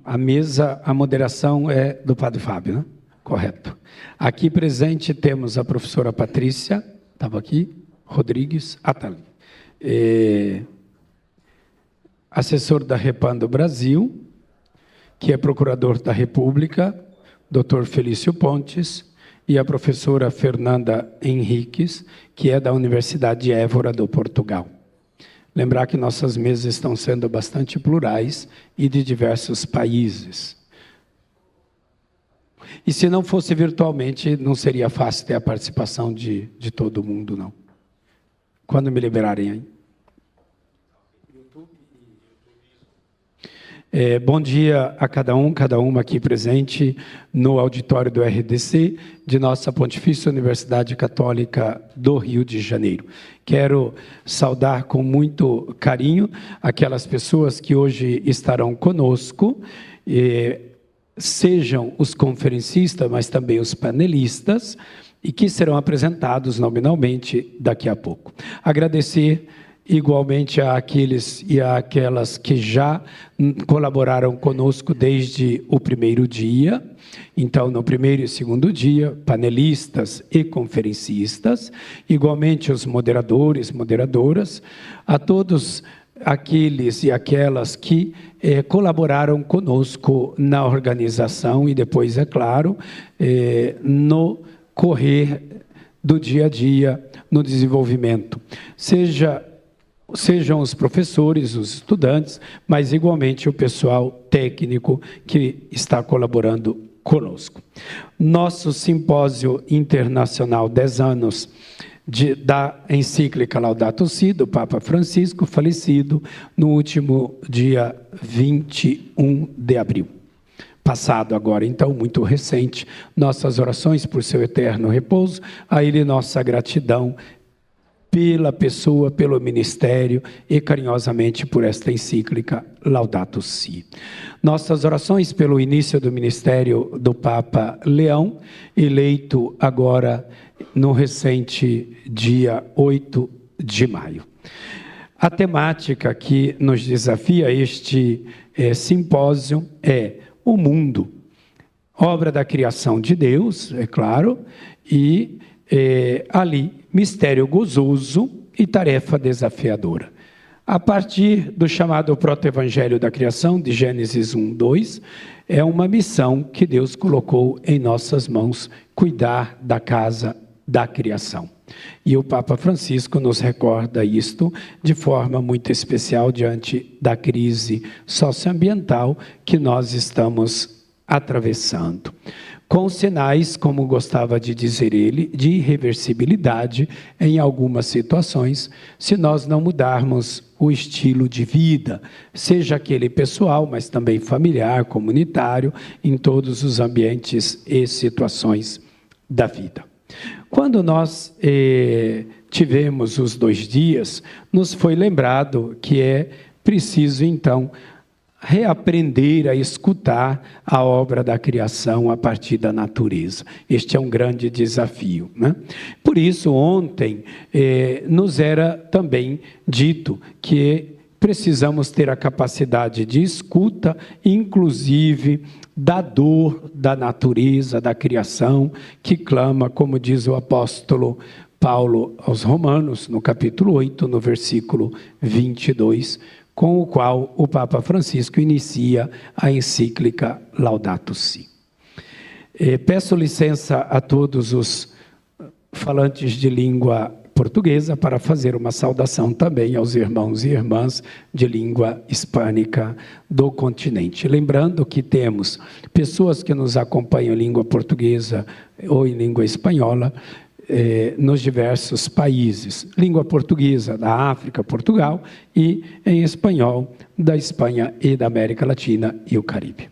A mesa, a moderação é do Padre Fábio, né? Correto. Aqui presente temos a professora Patrícia, estava aqui, Rodrigues, Atali. Assessor da Repan do Brasil, que é procurador da República, Dr. Felício Pontes, e a professora Fernanda Henriques, que é da Universidade de Évora, do Portugal. Lembrar que nossas mesas estão sendo bastante plurais e de diversos países. E se não fosse virtualmente, não seria fácil ter a participação de todo mundo, não. Quando me liberarem aí. Bom dia a cada uma aqui presente no auditório do RDC, de nossa Pontifícia Universidade Católica do Rio de Janeiro. Quero saudar com muito carinho aquelas pessoas que hoje estarão conosco, sejam os conferencistas, mas também os panelistas, e que serão apresentados nominalmente daqui a pouco. Agradecer igualmente àqueles e àquelas que já colaboraram conosco desde o primeiro dia. Então, no primeiro e segundo dia, panelistas e conferencistas, igualmente os moderadores, moderadoras, a todos aqueles e aquelas que colaboraram conosco na organização e depois, é claro, no correr do dia a dia, no desenvolvimento. Sejam os professores, os estudantes, mas igualmente o pessoal técnico que está colaborando conosco. Nosso simpósio internacional 10 anos da encíclica Laudato Si, do Papa Francisco, falecido no último dia 21 de abril. Passado agora, então, muito recente, nossas orações por seu eterno repouso, a ele nossa gratidão pela pessoa, pelo ministério e carinhosamente por esta encíclica Laudato Si. Nossas orações pelo início do ministério do Papa Leão, eleito agora no recente dia 8 de maio. A temática que nos desafia este simpósio é o mundo, obra da criação de Deus, é claro, e ali, mistério gozoso e tarefa desafiadora. A partir do chamado proto-evangelho da criação, de Gênesis 1, 2, é uma missão que Deus colocou em nossas mãos, cuidar da casa da criação. E o Papa Francisco nos recorda isto de forma muito especial diante da crise socioambiental que nós estamos atravessando, com sinais, como gostava de dizer ele, de irreversibilidade em algumas situações, se nós não mudarmos o estilo de vida, seja aquele pessoal, mas também familiar, comunitário, em todos os ambientes e situações da vida. Quando nós tivemos os 2 dias, nos foi lembrado que é preciso, então, reaprender a escutar a obra da criação a partir da natureza. Este é um grande desafio, né? Por isso, ontem, nos era também dito que precisamos ter a capacidade de escuta, inclusive da dor da natureza, da criação, que clama, como diz o apóstolo Paulo aos Romanos, no capítulo 8, no versículo 22, com o qual o Papa Francisco inicia a encíclica Laudato Si. Peço licença a todos os falantes de língua portuguesa para fazer uma saudação também aos irmãos e irmãs de língua hispânica do continente. Lembrando que temos pessoas que nos acompanham em língua portuguesa ou em língua espanhola, nos diversos países. Língua portuguesa da África, Portugal, e em espanhol da Espanha e da América Latina e o Caribe.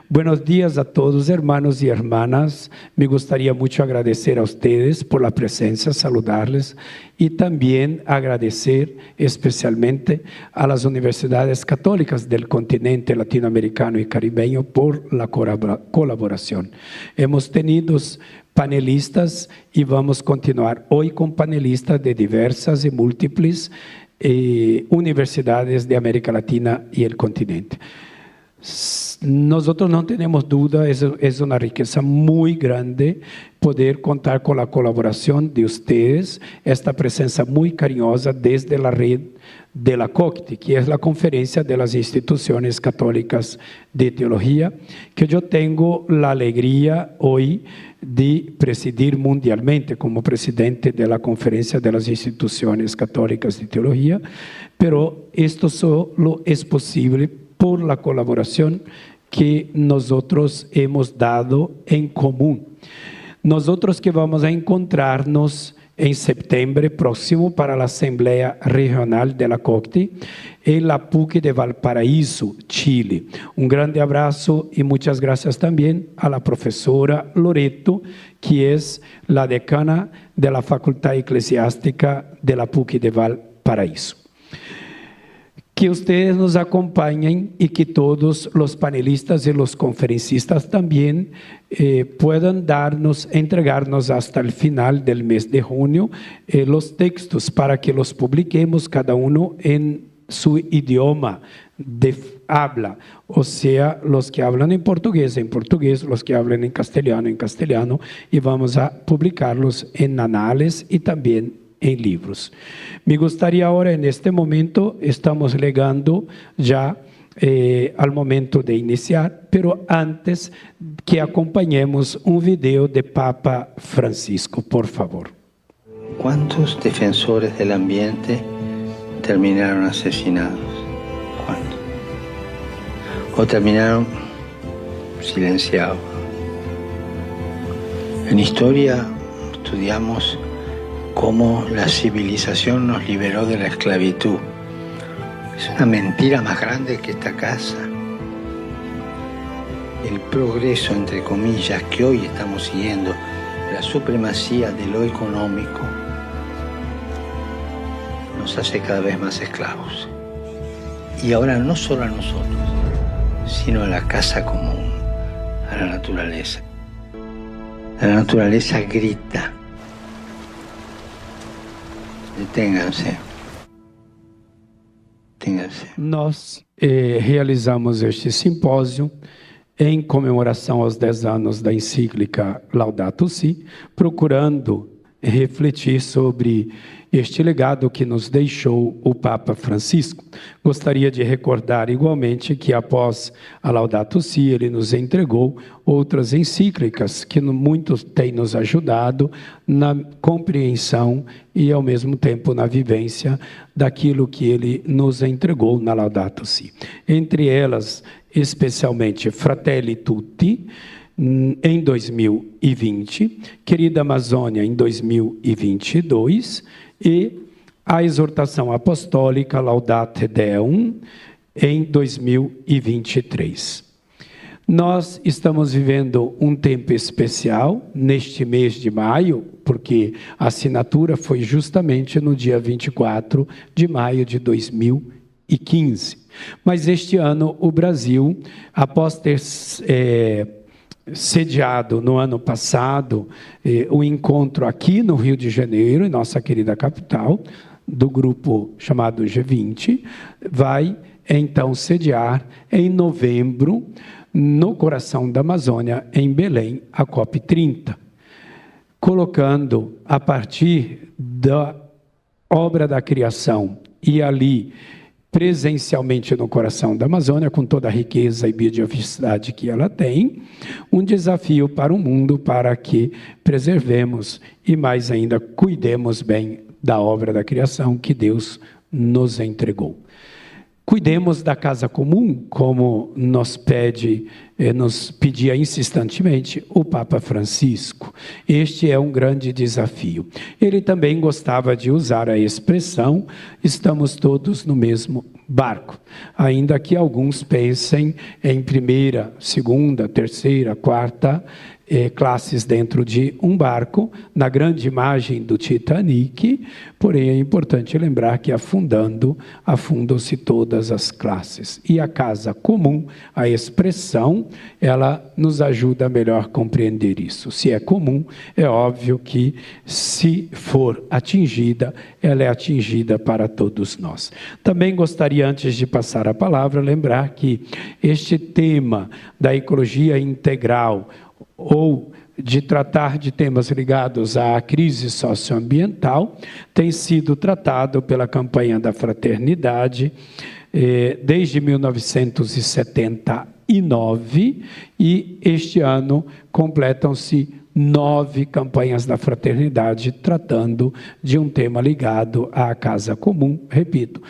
Buenos días a todos, hermanos y hermanas. Me gustaría mucho agradecer a ustedes por la presencia, saludarles y también agradecer especialmente a las universidades católicas del continente latinoamericano y caribeño por la colaboración. Hemos tenido panelistas y vamos a continuar hoy con panelistas de diversas y múltiples universidades de América Latina y el continente. Nosotros no tenemos duda, es una riqueza muy grande poder contar con la colaboración de ustedes, esta presencia muy cariñosa desde la red de la COCTE, que es la Conferencia de las Instituciones Católicas de Teología, que yo tengo la alegría hoy de presidir mundialmente como presidente de la Conferencia de las Instituciones Católicas de Teología, pero esto solo es posible por la colaboración que nosotros hemos dado en común. Nosotros que vamos a encontrarnos en septiembre próximo para la Asamblea Regional de la COCTE en la PUC de Valparaíso, Chile. Un grande abrazo y muchas gracias también a la profesora Loreto, que es la decana de la Facultad Eclesiástica de la PUC de Valparaíso. Que ustedes nos acompañen y que todos los panelistas y los conferencistas también puedan entregarnos hasta el final del mes de junio los textos para que los publiquemos cada uno en su idioma de habla, o sea, los que hablan en portugués, los que hablan en castellano, y vamos a publicarlos en anales y también en libros. Me gustaría ahora, en este momento, estamos llegando ya al momento de iniciar, pero antes que acompañemos un video de Papa Francisco, por favor. ¿Cuántos defensores del ambiente terminaron asesinados? ¿Cuántos? O terminaron silenciados. En historia estudiamos cómo la civilización nos liberó de la esclavitud. Es una mentira más grande que esta casa. El progreso, entre comillas, que hoy estamos siguiendo, la supremacía de lo económico, nos hace cada vez más esclavos. Y ahora no solo a nosotros, sino a la casa común, a la naturaleza. La naturaleza grita. Deténganse. Nós realizamos este simpósio em comemoração aos 10 anos da encíclica Laudato Si, procurando refletir sobre este legado que nos deixou o Papa Francisco. Gostaria de recordar igualmente que após a Laudato Si, ele nos entregou outras encíclicas que muito têm nos ajudado na compreensão e ao mesmo tempo na vivência daquilo que ele nos entregou na Laudato Si. Entre elas, especialmente Fratelli Tutti, em 2020, Querida Amazônia em 2022 e a exortação apostólica Laudate Deum em 2023. Nós estamos vivendo um tempo especial neste mês de maio, porque a assinatura foi justamente no dia 24 de maio de 2015. Mas este ano o Brasil, após ter sediado no ano passado o encontro aqui no Rio de Janeiro, em nossa querida capital, do grupo chamado G20, vai então sediar em novembro, no coração da Amazônia, em Belém, a COP30, colocando a partir da obra da criação e ali presencialmente no coração da Amazônia, com toda a riqueza e biodiversidade que ela tem, um desafio para o mundo para que preservemos e mais ainda cuidemos bem da obra da criação que Deus nos entregou. Cuidemos da casa comum, como nos pedia insistentemente o Papa Francisco. Este é um grande desafio. Ele também gostava de usar a expressão, estamos todos no mesmo barco. Ainda que alguns pensem em primeira, segunda, terceira, quarta classes dentro de um barco, na grande imagem do Titanic, porém é importante lembrar que afundam-se todas as classes. E a casa comum, a expressão, ela nos ajuda a melhor compreender isso. Se é comum, é óbvio que, se for atingida, ela é atingida para todos nós. Também gostaria, antes de passar a palavra, lembrar que este tema da ecologia integral, ou de tratar de temas ligados à crise socioambiental, tem sido tratado pela campanha da Fraternidade desde 1979, e este ano completam-se 9 campanhas da Fraternidade tratando de um tema ligado à casa comum, repito,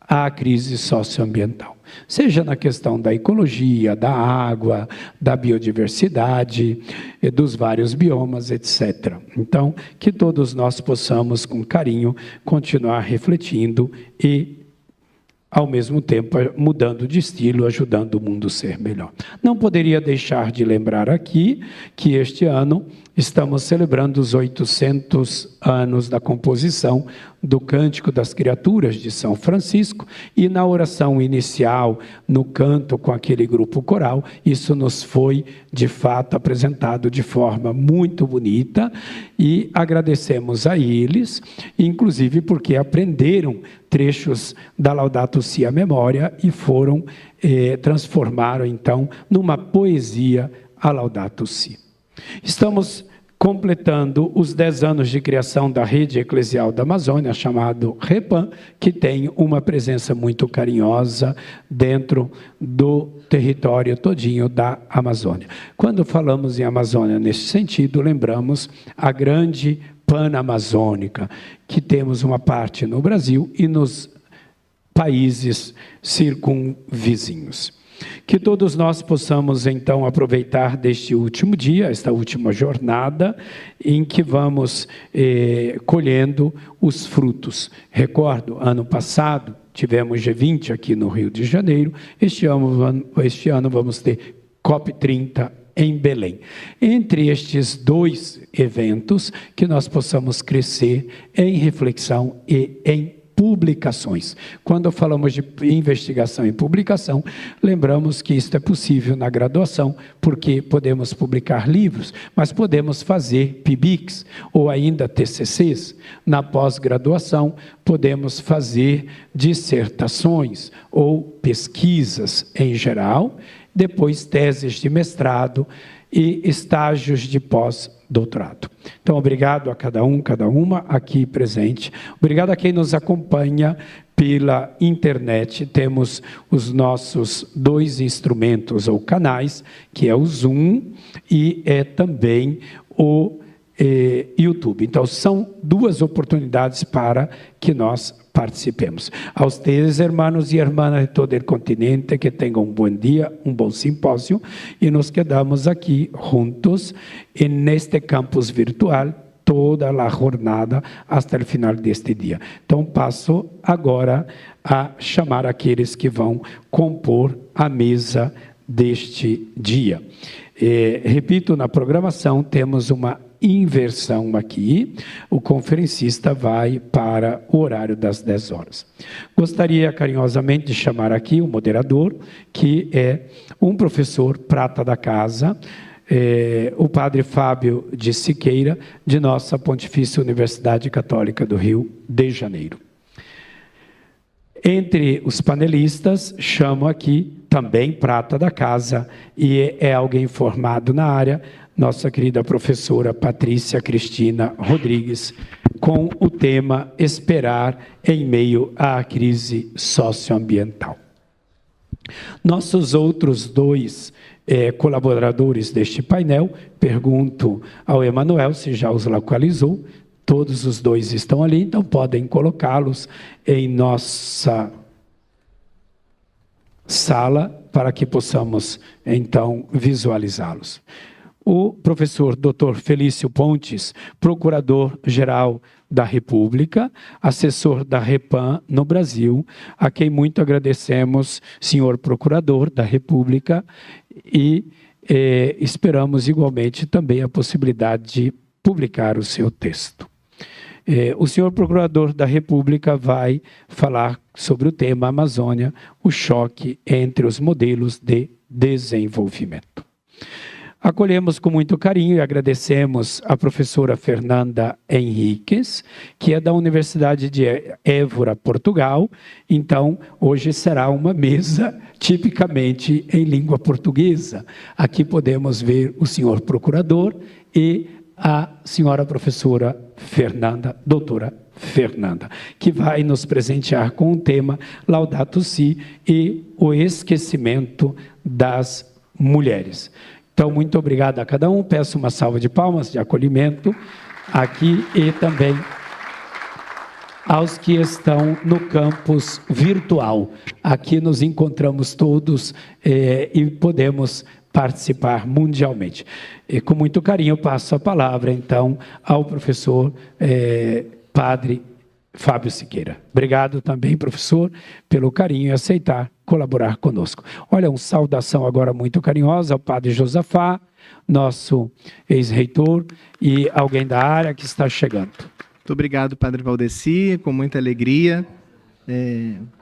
à crise socioambiental. Seja na questão da ecologia, da água, da biodiversidade, dos vários biomas, etc. Então, que todos nós possamos, com carinho, continuar refletindo e, ao mesmo tempo, mudando de estilo, ajudando o mundo a ser melhor. Não poderia deixar de lembrar aqui que este ano estamos celebrando os 800 anos da composição do Cântico das Criaturas de São Francisco, e na oração inicial, no canto com aquele grupo coral, isso nos foi, de fato, apresentado de forma muito bonita, e agradecemos a eles, inclusive porque aprenderam trechos da Laudato Si' a memória e transformaram, então, numa poesia a Laudato Si'. Estamos completando os 10 anos de criação da Rede Eclesial da Amazônia, chamado REPAM, que tem uma presença muito carinhosa dentro do território todinho da Amazônia. Quando falamos em Amazônia nesse sentido, lembramos a grande Panamazônica, que temos uma parte no Brasil e nos países circunvizinhos. Que todos nós possamos, então, aproveitar deste último dia, esta última jornada, em que vamos colhendo os frutos. Recordo, ano passado, tivemos G20 aqui no Rio de Janeiro, este ano vamos ter COP30 em Belém. Entre estes 2 eventos, que nós possamos crescer em reflexão e em publicações. Quando falamos de investigação e publicação, lembramos que isto é possível na graduação, porque podemos publicar livros, mas podemos fazer PIBICs ou ainda TCCs. Na pós-graduação, podemos fazer dissertações ou pesquisas em geral, depois teses de mestrado e estágios de pós-doutorado. Então, obrigado a cada um, cada uma aqui presente. Obrigado a quem nos acompanha pela internet. Temos os nossos 2 instrumentos ou canais, que é o Zoom e também o YouTube. Então, são 2 oportunidades para que nós participemos. A ustedes, hermanos y hermanas de todo el continente, que tengan un buen día, un buen simposio, y nos quedamos aquí juntos en este campus virtual toda a jornada hasta o final deste dia. Então, passo agora a chamar aqueles que vão compor a mesa deste dia. Repito, na programação temos uma inversão aqui, o conferencista vai para o horário das 10 horas. Gostaria carinhosamente de chamar aqui o moderador, que é um professor prata da casa, o padre Fábio de Siqueira, de nossa Pontifícia Universidade Católica do Rio de Janeiro. Entre os panelistas, chamo aqui também prata da casa, e é alguém formado na área, nossa querida professora Patrícia Cristina Rodrigues, com o tema Esperar em meio à crise socioambiental. Nossos outros 2 colaboradores deste painel, pergunto ao Emanuel se já os localizou. Todos os 2 estão ali, então podem colocá-los em nossa sala para que possamos, então, visualizá-los. O professor Dr. Felício Pontes, Procurador-Geral da República, assessor da REPAM no Brasil, a quem muito agradecemos, senhor Procurador da República, e esperamos igualmente também a possibilidade de publicar o seu texto. O senhor Procurador da República vai falar sobre o tema Amazônia, o choque entre os modelos de desenvolvimento. Acolhemos com muito carinho e agradecemos a professora Fernanda Henriques, que é da Universidade de Évora, Portugal. Então, hoje será uma mesa tipicamente em língua portuguesa. Aqui podemos ver o senhor Procurador e a senhora professora Fernanda, doutora Fernanda, que vai nos presentear com o tema Laudato Si e o esquecimento das mulheres. Então, muito obrigado a cada um. Peço uma salva de palmas de acolhimento aqui e também aos que estão no campus virtual. Aqui nos encontramos todos e podemos participar mundialmente. E com muito carinho passo a palavra, então, ao professor Padre Fábio Siqueira. Obrigado também, professor, pelo carinho e aceitar colaborar conosco. Olha, uma saudação agora muito carinhosa ao Padre Josafá, nosso ex-reitor, e alguém da área que está chegando. Muito obrigado, Padre Valdeci, com muita alegria.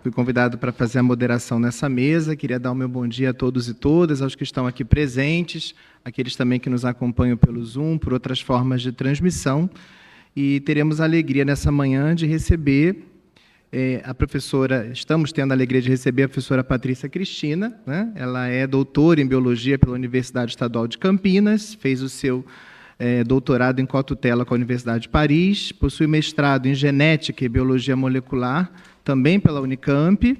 Fui convidado para fazer a moderação nessa mesa. Queria dar o meu bom dia a todos e todas, aos que estão aqui presentes, aqueles também que nos acompanham pelo Zoom, por outras formas de transmissão. E teremos a alegria nessa manhã de receber a professora, estamos tendo a alegria de receber a professora Patrícia Cristina, né? Ela é doutora em Biologia pela Universidade Estadual de Campinas, fez o seu doutorado em cotutela com a Universidade de Paris, possui mestrado em Genética e Biologia Molecular, também pela Unicamp,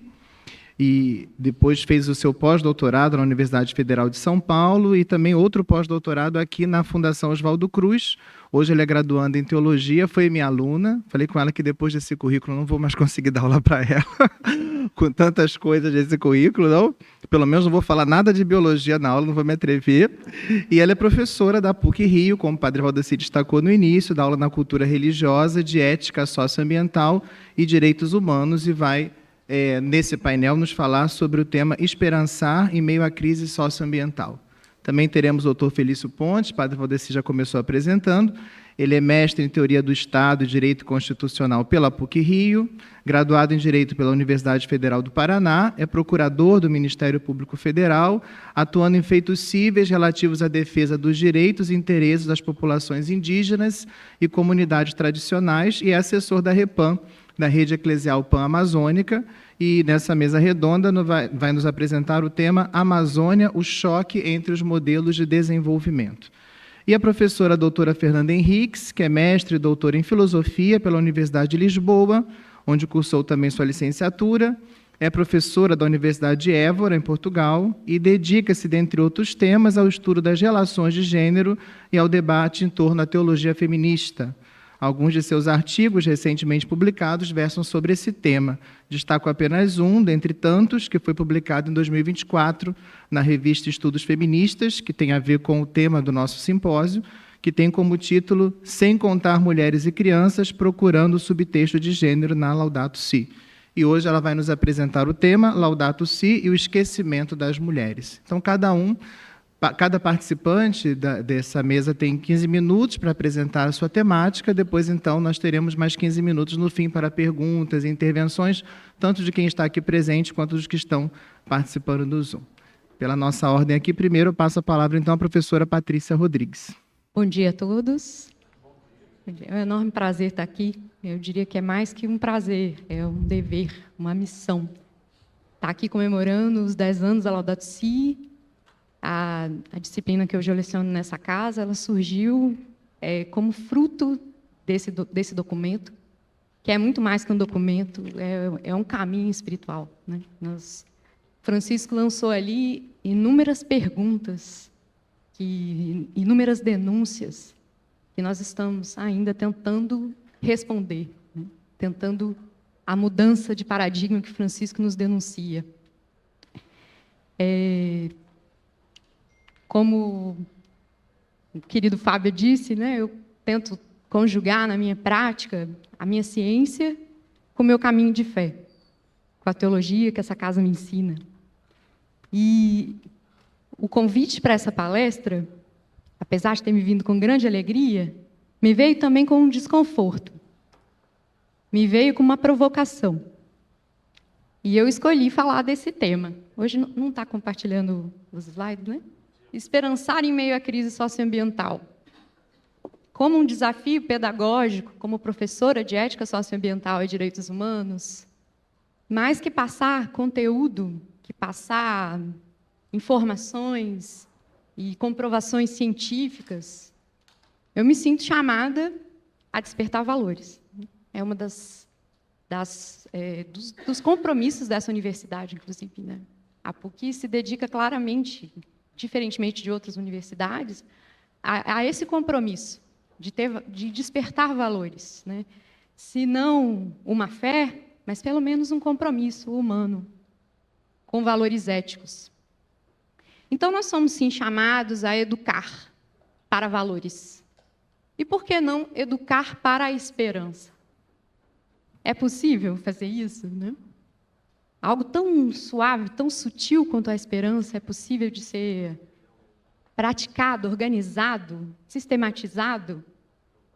e depois fez o seu pós-doutorado na Universidade Federal de São Paulo e também outro pós-doutorado aqui na Fundação Oswaldo Cruz. Hoje ele é graduando em Teologia, foi minha aluna. Falei com ela que depois desse currículo não vou mais conseguir dar aula para ela, com tantas coisas desse currículo, não. Pelo menos não vou falar nada de Biologia na aula, não vou me atrever. E ela é professora da PUC-Rio, como o Padre Valdeci destacou no início, dá aula na cultura religiosa, de ética socioambiental e direitos humanos, e vai nesse painel nos falar sobre o tema Esperançar em meio à crise socioambiental. Também teremos o Dr. Felício Pontes, Padre Valdeci já começou apresentando. Ele é mestre em Teoria do Estado e Direito Constitucional pela PUC-Rio, graduado em Direito pela Universidade Federal do Paraná, é procurador do Ministério Público Federal, atuando em feitos cíveis relativos à defesa dos direitos e interesses das populações indígenas e comunidades tradicionais, e é assessor da REPAM, da Rede Eclesial Pan-Amazônica, e nessa mesa redonda vai nos apresentar o tema Amazônia, o choque entre os modelos de desenvolvimento. E a professora doutora Fernanda Henriques, que é mestre e doutora em Filosofia pela Universidade de Lisboa, onde cursou também sua licenciatura, é professora da Universidade de Évora, em Portugal, e dedica-se, dentre outros temas, ao estudo das relações de gênero e ao debate em torno da teologia feminista. Alguns de seus artigos recentemente publicados versam sobre esse tema. Destaco apenas um, dentre tantos, que foi publicado em 2024 na revista Estudos Feministas, que tem a ver com o tema do nosso simpósio, que tem como título Sem Contar Mulheres e Crianças, Procurando o Subtexto de Gênero na Laudato Si. E hoje ela vai nos apresentar o tema Laudato Si e o esquecimento das mulheres. Então, cada participante dessa mesa tem 15 minutos para apresentar a sua temática, depois, então, nós teremos mais 15 minutos no fim para perguntas e intervenções, tanto de quem está aqui presente quanto dos que estão participando do Zoom. Pela nossa ordem aqui, primeiro eu passo a palavra, então, à professora Patrícia Rodrigues. Bom dia a todos. É um enorme prazer estar aqui. Eu diria que é mais que um prazer, é um dever, uma missão. Estar aqui comemorando os 10 anos da Laudato Si. A disciplina que hoje eu leciono nessa casa, ela surgiu como fruto desse documento, que é muito mais que um documento, é um caminho espiritual, né? Francisco lançou ali inúmeras perguntas, inúmeras denúncias, que nós estamos ainda tentando responder, né? Tentando a mudança de paradigma que Francisco nos denuncia. Como o querido Fábio disse, né, eu tento conjugar na minha prática a minha ciência com o meu caminho de fé, com a teologia que essa casa me ensina. E o convite para essa palestra, apesar de ter me vindo com grande alegria, me veio também com um desconforto. Me veio com uma provocação. E eu escolhi falar desse tema. Hoje não está compartilhando os slides, né? Esperançar em meio à crise socioambiental. Como um desafio pedagógico, como professora de ética socioambiental e direitos humanos, mais que passar conteúdo, que passar informações e comprovações científicas, eu me sinto chamada a despertar valores. É uma dos compromissos dessa universidade, inclusive, né? A PUC se dedica claramente, diferentemente de outras universidades, a esse compromisso de despertar valores, né? Se não uma fé, mas pelo menos um compromisso humano com valores éticos. Então, nós somos, sim, chamados a educar para valores. E por que não educar para a esperança? É possível fazer isso, né? Algo tão suave, tão sutil quanto a esperança é possível de ser praticado, organizado, sistematizado.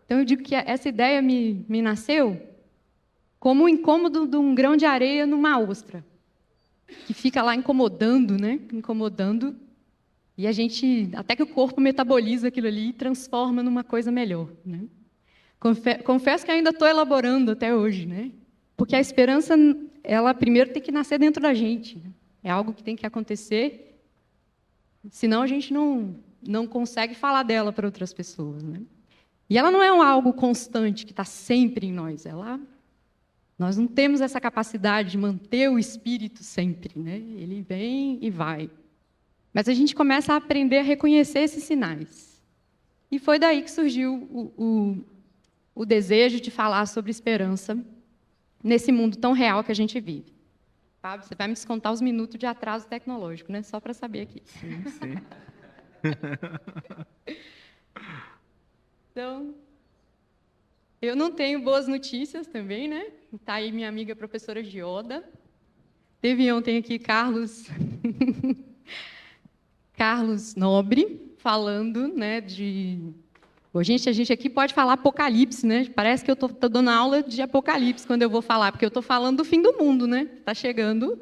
Então, eu digo que essa ideia me nasceu como o incômodo de um grão de areia numa ostra, que fica lá incomodando, né? Incomodando, e a gente, até que o corpo metaboliza aquilo ali e transforma numa coisa melhor, né? Confesso que ainda estou elaborando até hoje, né? Porque a esperança, ela primeiro tem que nascer dentro da gente. Né? É algo que tem que acontecer, senão a gente não consegue falar dela para outras pessoas, né? E ela não é algo constante, que está sempre em nós. Nós não temos essa capacidade de manter o espírito sempre, né? Ele vem e vai. Mas a gente começa a aprender a reconhecer esses sinais. E foi daí que surgiu o desejo de falar sobre esperança nesse mundo tão real que a gente vive. Fábio, você vai me descontar os minutos de atraso tecnológico, né? Só para saber aqui. Sim, sim. Então, eu não tenho boas notícias também, né? Está aí minha amiga professora Gioda. Teve ontem aqui Carlos Nobre falando, né, a gente aqui pode falar apocalipse, né? Parece que eu estou dando aula de apocalipse quando eu vou falar, porque eu estou falando do fim do mundo, né? Está chegando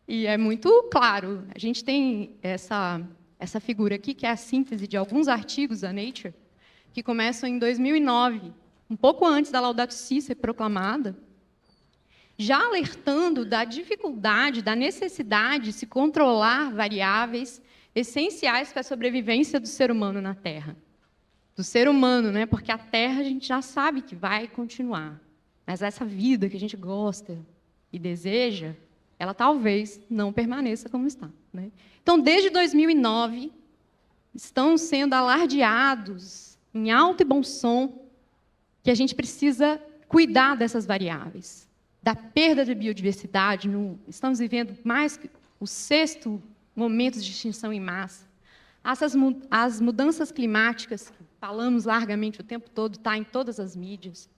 e é muito claro. A gente tem essa figura aqui, que é a síntese de alguns artigos da Nature, que começam em 2009, um pouco antes da Laudato Si ser proclamada, já alertando da dificuldade, da necessidade de se controlar variáveis essenciais para a sobrevivência do ser humano na Terra. Do ser humano, né? Porque a Terra a gente já sabe que vai continuar. Mas essa vida que a gente gosta e deseja, ela talvez não permaneça como está, né? Então, desde 2009, estão sendo alardeados, em alto e bom som, que a gente precisa cuidar dessas variáveis, da perda da biodiversidade. Estamos vivendo mais que o 6º momento de extinção em massa. As mudanças climáticas, que falamos largamente o tempo todo, está em todas as mídias.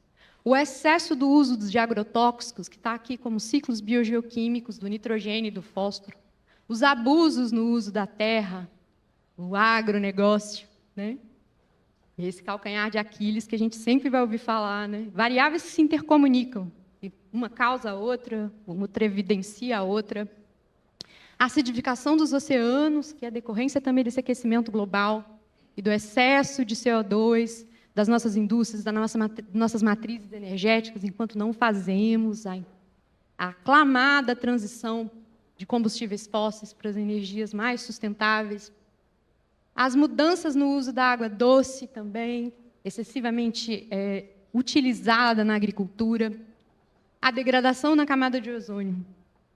O excesso do uso de agrotóxicos, que está aqui como ciclos biogeoquímicos do nitrogênio e do fósforo. Os abusos no uso da terra, o agronegócio, né? Esse calcanhar de Aquiles que a gente sempre vai ouvir falar, né? Variáveis que se intercomunicam. Uma causa a outra, uma evidencia a outra. A acidificação dos oceanos, que é a decorrência também desse aquecimento global, e do excesso de CO2 das nossas indústrias, das nossas matrizes energéticas, enquanto não fazemos a aclamada transição de combustíveis fósseis para as energias mais sustentáveis. As mudanças no uso da água doce também, excessivamente utilizada na agricultura. A degradação na camada de ozônio.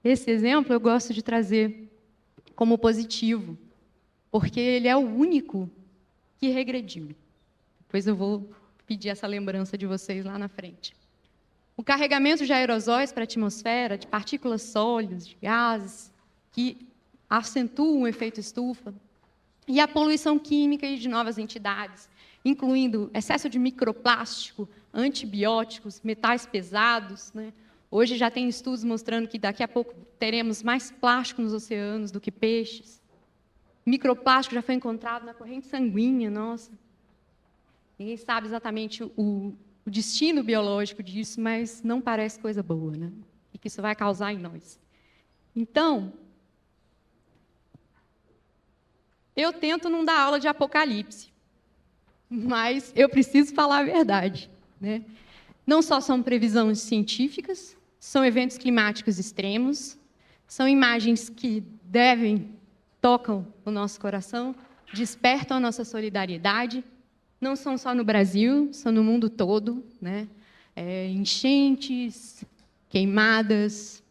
Esse exemplo eu gosto de trazer como positivo, porque ele é o único que regrediu. Depois eu vou pedir essa lembrança de vocês lá na frente. O carregamento de aerosóis para a atmosfera, de partículas sólidas, de gases, que acentuam o efeito estufa. E a poluição química e de novas entidades, incluindo excesso de microplástico, antibióticos, metais pesados, né? Hoje já tem estudos mostrando que daqui a pouco teremos mais plástico nos oceanos do que peixes. microplástico já foi encontrado na corrente sanguínea, nossa. Ninguém sabe exatamente o destino biológico disso, mas não parece coisa boa, né? E que isso vai causar em nós. Então, eu tento não dar aula de apocalipse, mas eu preciso falar a verdade, né? Não só são previsões científicas, são eventos climáticos extremos, são imagens que tocam o nosso coração, despertam a nossa solidariedade, não são só no Brasil, são no mundo todo, né? Enchentes, queimadas.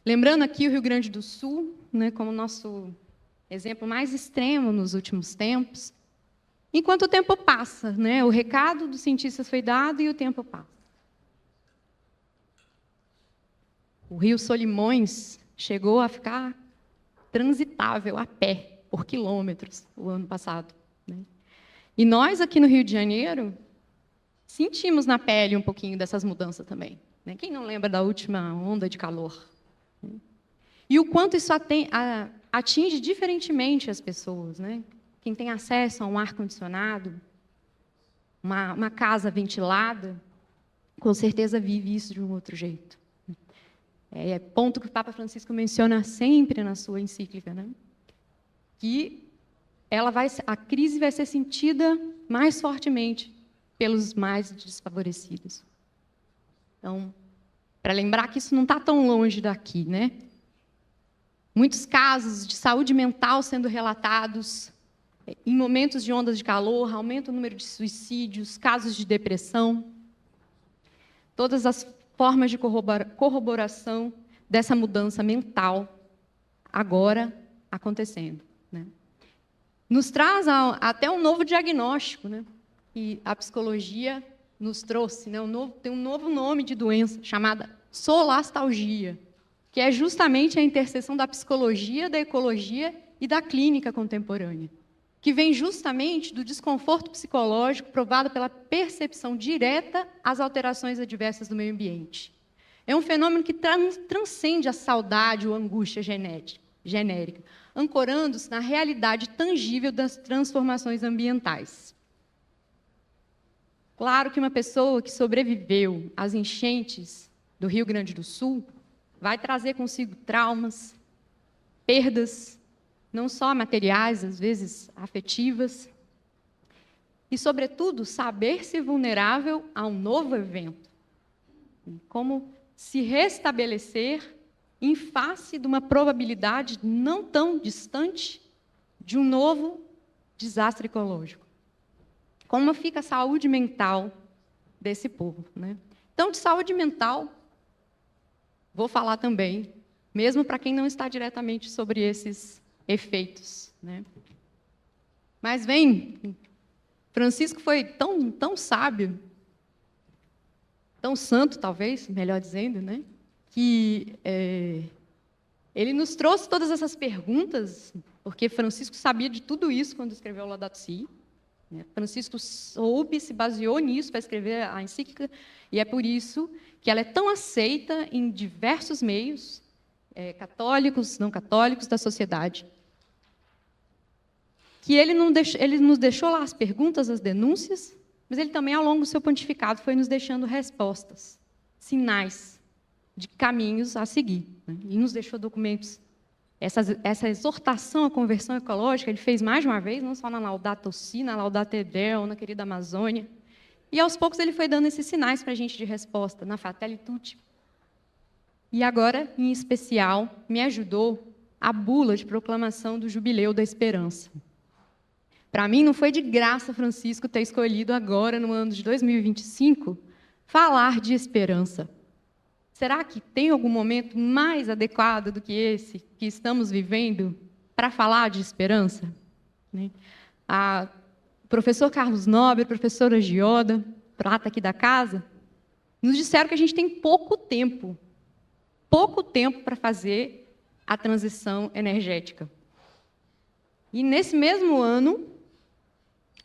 Lembrando aqui o Rio Grande do Sul, né, como nosso exemplo mais extremo nos últimos tempos. Enquanto o tempo passa, né, o recado dos cientistas foi dado e o tempo passa. O rio Solimões chegou a ficar transitável a pé por quilômetros o ano passado, né? E nós, aqui no Rio de Janeiro, sentimos na pele um pouquinho dessas mudanças também, né? Quem não lembra da última onda de calor? E o quanto isso atinge diferentemente as pessoas, né? Quem tem acesso a um ar-condicionado, uma casa ventilada, com certeza vive isso de um outro jeito. É ponto que o Papa Francisco menciona sempre na sua encíclica, né? Que a crise vai ser sentida mais fortemente pelos mais desfavorecidos. Então, para lembrar que isso não está tão longe daqui, né? Muitos casos de saúde mental sendo relatados em momentos de ondas de calor, aumenta o número de suicídios, casos de depressão, todas as formas de corroboração dessa mudança mental agora acontecendo, né? Nos traz até um novo diagnóstico, né? E a psicologia nos trouxe, né? Tem um novo nome de doença chamada solastalgia, que é justamente a interseção da psicologia, da ecologia e da clínica contemporânea, que vem justamente do desconforto psicológico provado pela percepção direta às alterações adversas do meio ambiente. É um fenômeno que transcende a saudade ou angústia genérica, ancorando-se na realidade tangível das transformações ambientais. Claro que uma pessoa que sobreviveu às enchentes do Rio Grande do Sul vai trazer consigo traumas, perdas, não só materiais, às vezes afetivas, e, sobretudo, saber-se vulnerável a um novo evento. Como se restabelecer em face de uma probabilidade não tão distante de um novo desastre ecológico. Como fica a saúde mental desse povo, né? Então, de saúde mental, vou falar também, mesmo para quem não está diretamente sobre esses efeitos, né? Mas Francisco foi tão sábio, tão santo, talvez, melhor dizendo, né? Que ele nos trouxe todas essas perguntas, porque Francisco sabia de tudo isso quando escreveu o Laudato Si, né? Francisco se baseou nisso para escrever a encíclica, e é por isso que ela é tão aceita em diversos meios, católicos, não católicos, da sociedade. Que ele nos deixou lá as perguntas, as denúncias, mas ele também, ao longo do seu pontificado, foi nos deixando respostas, sinais de caminhos a seguir, né? E nos deixou documentos. Essa exortação à conversão ecológica, ele fez mais de uma vez, não só na Laudato Si, na Laudato Deum, na querida Amazônia. E, aos poucos, ele foi dando esses sinais para a gente de resposta, na Fratelli Tutti. E agora, em especial, me ajudou a bula de proclamação do Jubileu da Esperança. Para mim, não foi de graça Francisco ter escolhido agora, no ano de 2025, falar de esperança. Será que tem algum momento mais adequado do que esse que estamos vivendo para falar de esperança? O professor Carlos Nobre, a professora Gioda, prata aqui da casa, nos disseram que a gente tem pouco tempo para fazer a transição energética. E, nesse mesmo ano,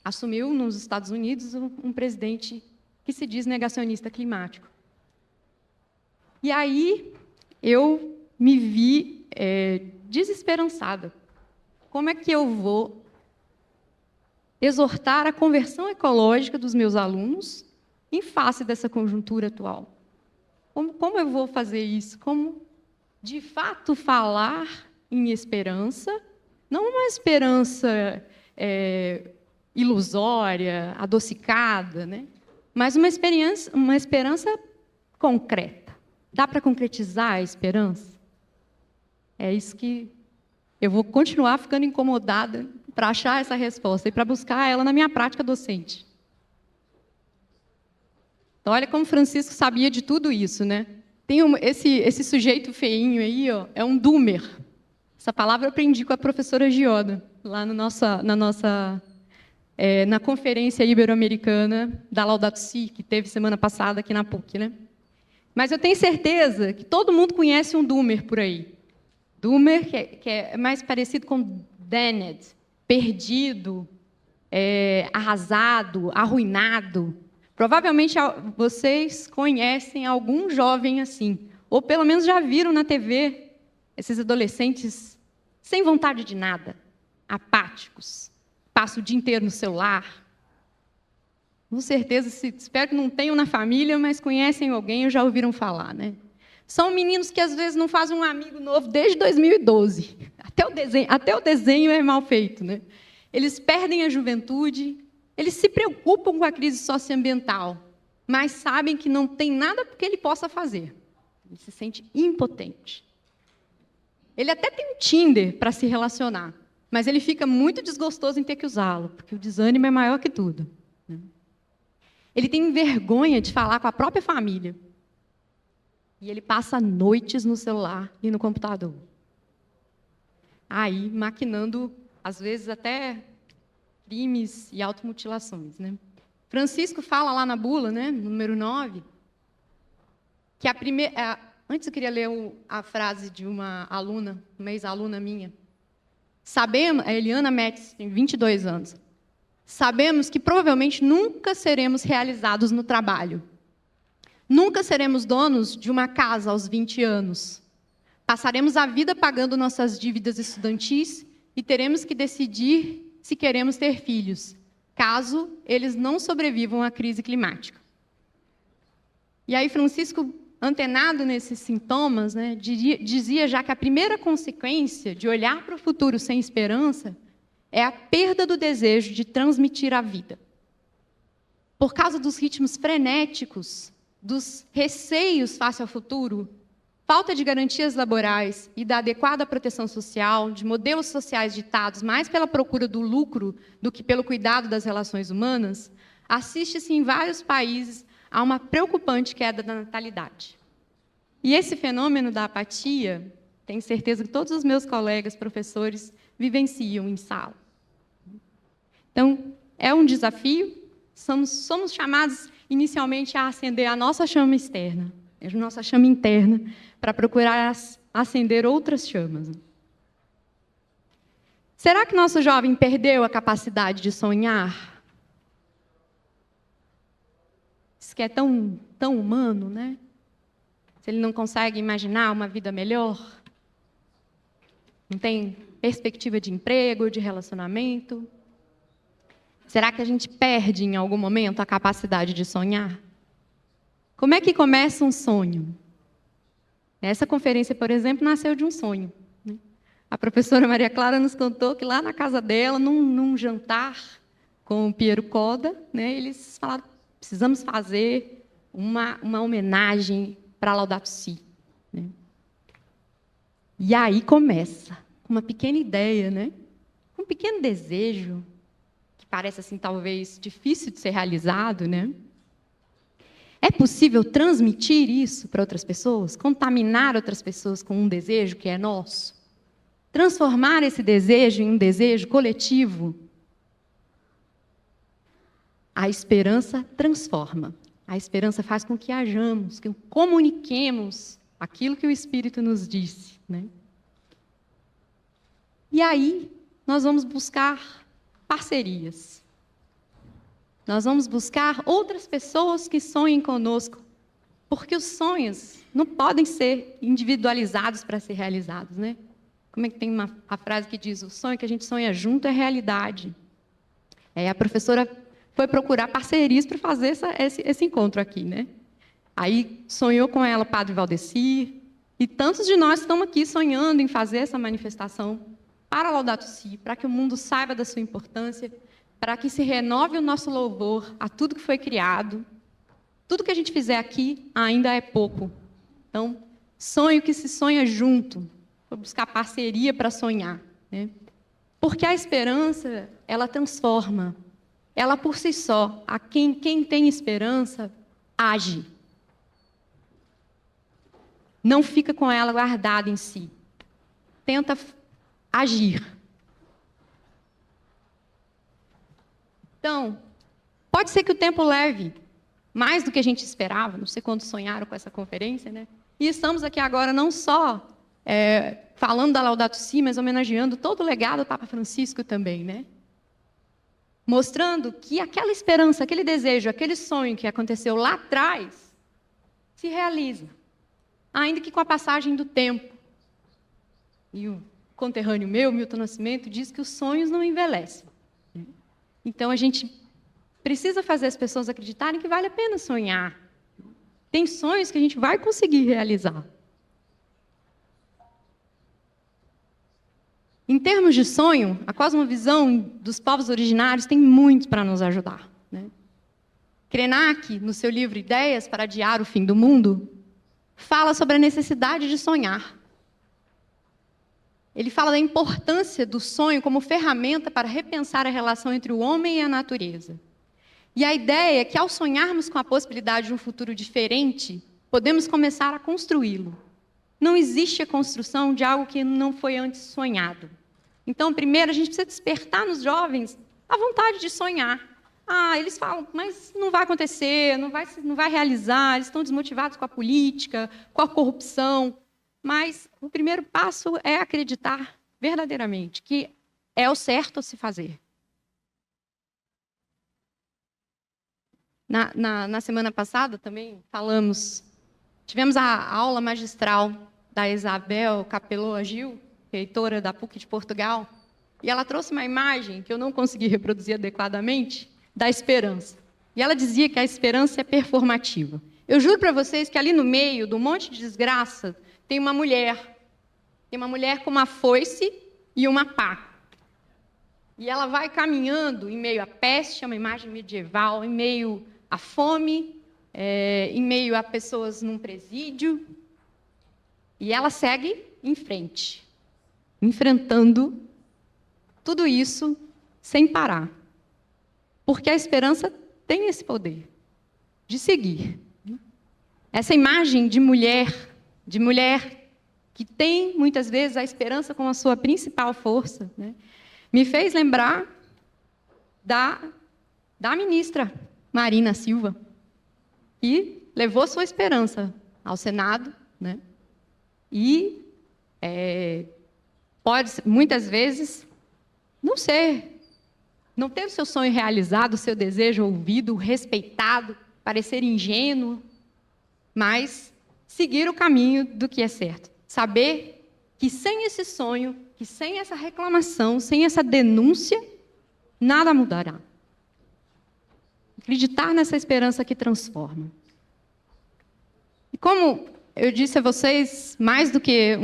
assumiu nos Estados Unidos um presidente que se diz negacionista climático. E aí eu me vi desesperançada, como é que eu vou exortar a conversão ecológica dos meus alunos em face dessa conjuntura atual? Como eu vou fazer isso? Como, de fato, falar em esperança, não uma esperança ilusória, adocicada, né? Mas uma esperança concreta. Dá para concretizar a esperança? É isso que eu vou continuar ficando incomodada para achar essa resposta e para buscar ela na minha prática docente. Então, olha como Francisco sabia de tudo isso, né? Tem esse sujeito feinho aí, ó, é um doomer. Essa palavra eu aprendi com a professora Gioda, lá na conferência ibero-americana da Laudato Si, que teve semana passada aqui na PUC, né? Mas eu tenho certeza que todo mundo conhece um doomer por aí. Doomer, que é mais parecido com damned, perdido, arrasado, arruinado. Provavelmente vocês conhecem algum jovem assim, ou pelo menos já viram na TV esses adolescentes sem vontade de nada, apáticos, passam o dia inteiro no celular. Com certeza, espero que não tenham na família, mas conhecem alguém ou já ouviram falar, né? São meninos que às vezes não fazem um amigo novo desde 2012. Até o desenho é mal feito, né? Eles perdem a juventude, eles se preocupam com a crise socioambiental, mas sabem que não tem nada que ele possa fazer. Ele se sente impotente. Ele até tem um Tinder para se relacionar, mas ele fica muito desgostoso em ter que usá-lo, porque o desânimo é maior que tudo. Ele tem vergonha de falar com a própria família. E ele passa noites no celular e no computador. Aí, maquinando, às vezes, até crimes e automutilações, né? Francisco fala lá na bula, né, número 9, que a primeira... Antes eu queria ler a frase de uma aluna, uma ex-aluna minha. Sabemos, a Eliana Metz, tem 22 anos. Sabemos que provavelmente nunca seremos realizados no trabalho. Nunca seremos donos de uma casa aos 20 anos. Passaremos a vida pagando nossas dívidas estudantis e teremos que decidir se queremos ter filhos, caso eles não sobrevivam à crise climática. E aí Francisco, antenado nesses sintomas, né, dizia já que a primeira consequência de olhar para o futuro sem esperança é a perda do desejo de transmitir a vida. Por causa dos ritmos frenéticos, dos receios face ao futuro, falta de garantias laborais e da adequada proteção social, de modelos sociais ditados mais pela procura do lucro do que pelo cuidado das relações humanas, assiste-se em vários países a uma preocupante queda da natalidade. E esse fenômeno da apatia, tenho certeza que todos os meus colegas professores vivenciam em sala. Então, é um desafio, somos chamados inicialmente a acender a nossa chama externa, a nossa chama interna, para procurar acender outras chamas. Será que nosso jovem perdeu a capacidade de sonhar? Isso que é tão humano, né? Se ele não consegue imaginar uma vida melhor, não tem perspectiva de emprego, de relacionamento. Será que a gente perde em algum momento a capacidade de sonhar? Como é que começa um sonho? Essa conferência, por exemplo, nasceu de um sonho. A professora Maria Clara nos contou que lá na casa dela, num jantar com o Piero Coda, né, eles falaram: precisamos fazer uma homenagem para Laudato Si. Né? E aí começa, com uma pequena ideia, né? Um pequeno desejo, que parece assim talvez difícil de ser realizado, né? É possível transmitir isso para outras pessoas? Contaminar outras pessoas com um desejo que é nosso? Transformar esse desejo em um desejo coletivo? A esperança transforma. A esperança faz com que hajamos, que comuniquemos aquilo que o Espírito nos disse, né? E aí, nós vamos buscar parcerias. Nós vamos buscar outras pessoas que sonhem conosco, porque os sonhos não podem ser individualizados para ser realizados, né? Como é que tem a frase que diz: o sonho que a gente sonha junto é realidade. A professora foi procurar parcerias para fazer esse encontro aqui, né? Aí sonhou com ela Padre Valdecir, e tantos de nós estamos aqui sonhando em fazer essa manifestação para a Laudato Si, para que o mundo saiba da sua importância, para que se renove o nosso louvor a tudo que foi criado. Tudo que a gente fizer aqui ainda é pouco. Então, sonho que se sonha junto. Vou buscar parceria para sonhar, né? Porque a esperança, ela transforma. Ela por si só, quem tem esperança, age. Não fica com ela guardada em si. Tenta agir. Então, pode ser que o tempo leve mais do que a gente esperava, não sei quando sonharam com essa conferência, né? E estamos aqui agora não só falando da Laudato Si, mas homenageando todo o legado do Papa Francisco também, né? Mostrando que aquela esperança, aquele desejo, aquele sonho que aconteceu lá atrás, se realiza, ainda que com a passagem do tempo. E o conterrâneo meu, Milton Nascimento, diz que os sonhos não envelhecem. Então, a gente precisa fazer as pessoas acreditarem que vale a pena sonhar. Tem sonhos que a gente vai conseguir realizar. Em termos de sonho, a cosmovisão dos povos originários tem muito para nos ajudar, né? Krenak, no seu livro Ideias para Adiar o Fim do Mundo, fala sobre a necessidade de sonhar. Ele fala da importância do sonho como ferramenta para repensar a relação entre o homem e a natureza. E a ideia é que, ao sonharmos com a possibilidade de um futuro diferente, podemos começar a construí-lo. Não existe a construção de algo que não foi antes sonhado. Então, primeiro, a gente precisa despertar nos jovens a vontade de sonhar. Eles falam, mas não vai acontecer, não vai realizar, eles estão desmotivados com a política, com a corrupção. Mas o primeiro passo é acreditar verdadeiramente que é o certo a se fazer. Na semana passada também tivemos a aula magistral da Isabel Capeloa Gil, reitora da PUC de Portugal, e ela trouxe uma imagem que eu não consegui reproduzir adequadamente, da esperança. E ela dizia que a esperança é performativa. Eu juro para vocês que ali no meio do monte de desgraça tem uma mulher. Tem uma mulher com uma foice e uma pá. E ela vai caminhando em meio à peste, é uma imagem medieval, em meio à fome, em meio a pessoas num presídio. E ela segue em frente, enfrentando tudo isso sem parar. Porque a esperança tem esse poder de seguir. Essa imagem de mulher que tem, muitas vezes, a esperança como a sua principal força, né, me fez lembrar da ministra Marina Silva, que levou sua esperança ao Senado, né, e pode, muitas vezes, não ter o seu sonho realizado, o seu desejo ouvido, respeitado, parecer ingênuo, mas seguir o caminho do que é certo. Saber que sem esse sonho, que sem essa reclamação, sem essa denúncia, nada mudará. Acreditar nessa esperança que transforma. E como eu disse a vocês, mais do que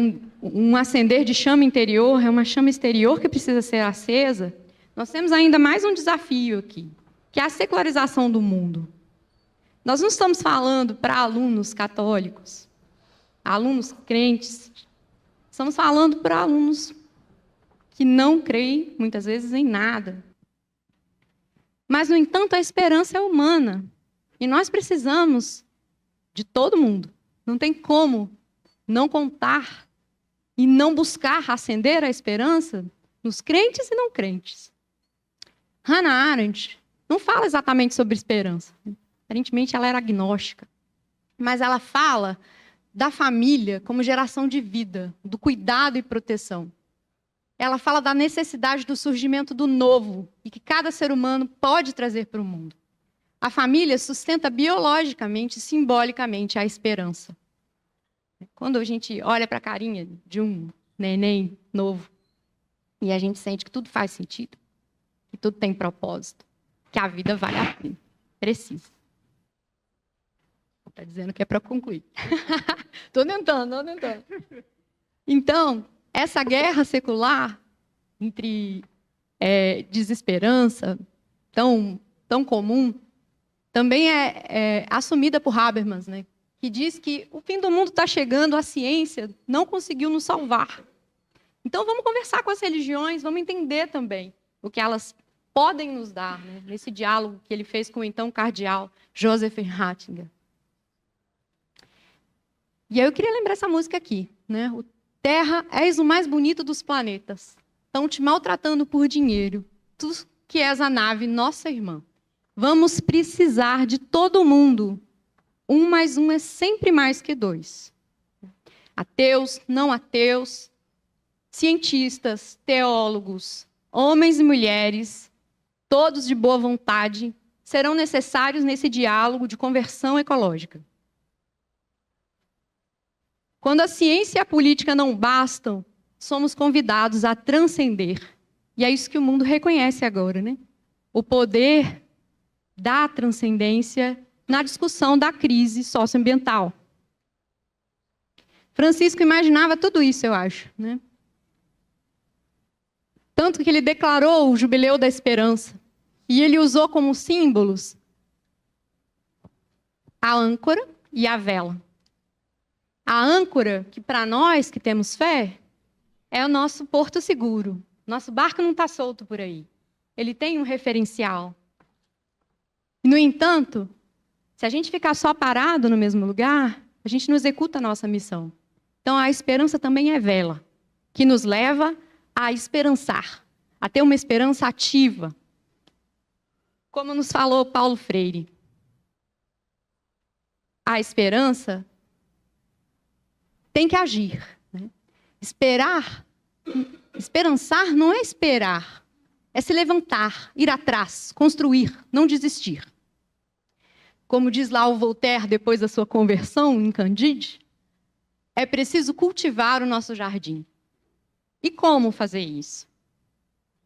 um acender de chama interior, é uma chama exterior que precisa ser acesa. Nós temos ainda mais um desafio aqui, que é a secularização do mundo. Nós não estamos falando para alunos católicos, alunos crentes. Estamos falando para alunos que não creem, muitas vezes, em nada. Mas, no entanto, a esperança é humana. E nós precisamos de todo mundo. Não tem como não contar e não buscar acender a esperança nos crentes e não crentes. Hannah Arendt não fala exatamente sobre esperança. Aparentemente, ela era agnóstica. Mas ela fala da família como geração de vida, do cuidado e proteção. Ela fala da necessidade do surgimento do novo e que cada ser humano pode trazer para o mundo. A família sustenta biologicamente e simbolicamente a esperança. Quando a gente olha para a carinha de um neném novo, e a gente sente que tudo faz sentido, que tudo tem propósito, que a vida vale a pena. Precisa. Está dizendo que é para concluir. Estou tentando. Então, essa guerra secular entre desesperança, tão comum, também é assumida por Habermas, né? Que diz que o fim do mundo está chegando, a ciência não conseguiu nos salvar. Então, vamos conversar com as religiões, vamos entender também o que elas podem nos dar, né? Nesse diálogo que ele fez com o então cardeal Joseph Ratzinger. E aí eu queria lembrar essa música aqui, né? O Terra, és o mais bonito dos planetas. Estão te maltratando por dinheiro. Tu que és a nave, nossa irmã. Vamos precisar de todo mundo. 1 mais 1 é sempre mais que 2. Ateus, não ateus, cientistas, teólogos, homens e mulheres, todos de boa vontade, serão necessários nesse diálogo de conversão ecológica. Quando a ciência e a política não bastam, somos convidados a transcender. E é isso que o mundo reconhece agora, né? O poder da transcendência na discussão da crise socioambiental. Francisco imaginava tudo isso, eu acho, né? Tanto que ele declarou o Jubileu da Esperança. E ele usou como símbolos a âncora e a vela. A âncora, que para nós que temos fé, é o nosso porto seguro. Nosso barco não está solto por aí. Ele tem um referencial. No entanto, se a gente ficar só parado no mesmo lugar, a gente não executa a nossa missão. Então, a esperança também é vela, que nos leva a esperançar, a ter uma esperança ativa. Como nos falou Paulo Freire, a esperança tem que agir. Né? Esperançar não é esperar, é se levantar, ir atrás, construir, não desistir. Como diz lá o Voltaire, depois da sua conversão em Candide, é preciso cultivar o nosso jardim. E como fazer isso?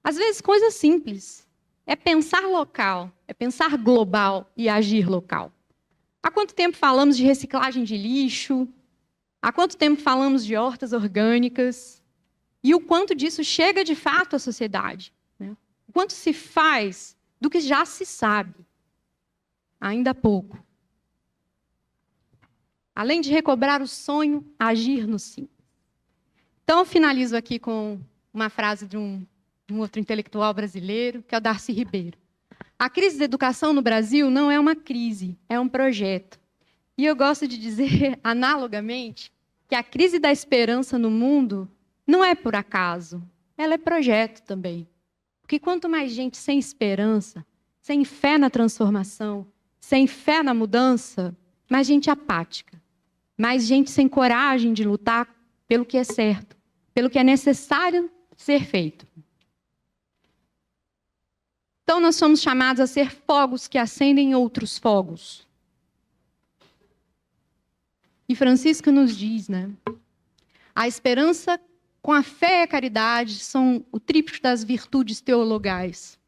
Às vezes, coisas simples. É pensar local, é pensar global e agir local. Há quanto tempo falamos de reciclagem de lixo? Há quanto tempo falamos de hortas orgânicas? E o quanto disso chega de fato à sociedade? Né? O quanto se faz do que já se sabe? Ainda há pouco. Além de recobrar o sonho, agir no sim. Então, eu finalizo aqui com uma frase de um outro intelectual brasileiro, que é o Darcy Ribeiro. A crise da educação no Brasil não é uma crise, é um projeto. E eu gosto de dizer, analogamente, que a crise da esperança no mundo não é por acaso, ela é projeto também. Porque quanto mais gente sem esperança, sem fé na transformação, sem fé na mudança, mais gente apática, mais gente sem coragem de lutar pelo que é certo, pelo que é necessário ser feito. Então, nós somos chamados a ser fogos que acendem outros fogos. E Francisco nos diz, né? A esperança com a fé e a caridade são o tríptico das virtudes teologais.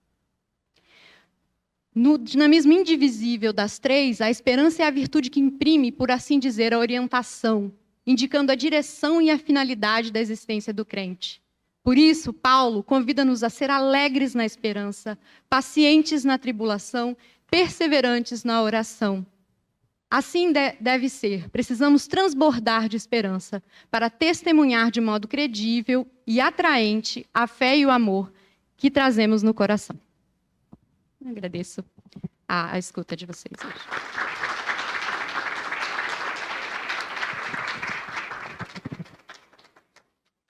No dinamismo indivisível das três, a esperança é a virtude que imprime, por assim dizer, a orientação, indicando a direção e a finalidade da existência do crente. Por isso, Paulo convida-nos a ser alegres na esperança, pacientes na tribulação, perseverantes na oração. Assim deve ser. Precisamos transbordar de esperança para testemunhar de modo credível e atraente a fé e o amor que trazemos no coração. Eu agradeço a escuta de vocês hoje.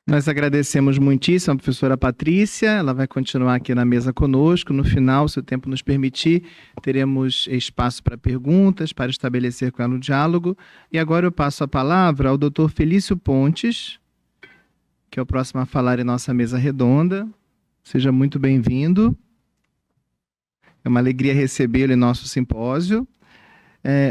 Nós agradecemos muitíssimo a professora Patrícia, ela vai continuar aqui na mesa conosco. No final, se o tempo nos permitir, teremos espaço para perguntas, para estabelecer com ela um diálogo. E agora eu passo a palavra ao Dr. Felício Pontes, que é o próximo a falar em nossa mesa redonda. Seja muito bem-vindo. É uma alegria recebê-lo em nosso simpósio.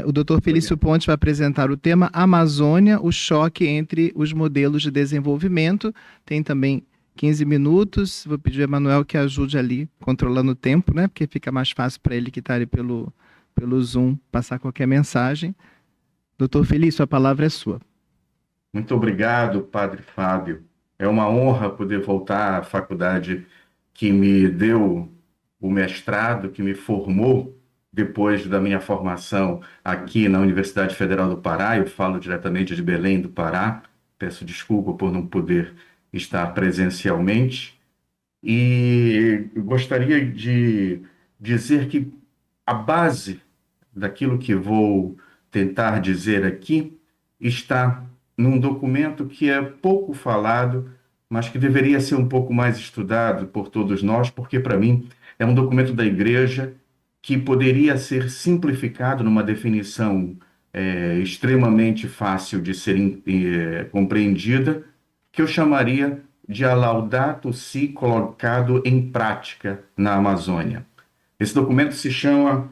O doutor Felício Pontes vai apresentar o tema Amazônia, o choque entre os modelos de desenvolvimento. Tem também 15 minutos. Vou pedir ao Emanuel que ajude ali, controlando o tempo, né? Porque fica mais fácil para ele que está ali pelo Zoom passar qualquer mensagem. Doutor Felício, a palavra é sua. Muito obrigado, Padre Fábio. É uma honra poder voltar à faculdade que me deu o mestrado, que me formou depois da minha formação aqui na Universidade Federal do Pará. Eu falo diretamente de Belém do Pará. Peço desculpa por não poder estar presencialmente. E gostaria de dizer que a base daquilo que vou tentar dizer aqui está num documento que é pouco falado, mas que deveria ser um pouco mais estudado por todos nós, porque, para mim, é um documento da Igreja que poderia ser simplificado numa definição extremamente fácil de ser compreendida, que eu chamaria de a Laudato Si colocado em prática na Amazônia. Esse documento se chama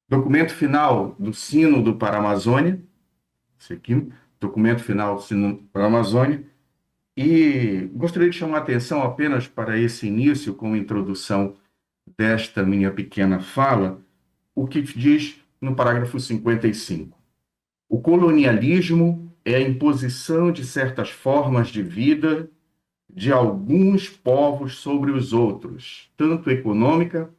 Documento Final do Sínodo para a Amazônia, esse aqui, Documento Final do Sínodo para a Amazônia, e gostaria de chamar a atenção apenas para esse início, como introdução desta minha pequena fala, o que diz no parágrafo 55. O colonialismo é a imposição de certas formas de vida de alguns povos sobre os outros, tanto econômica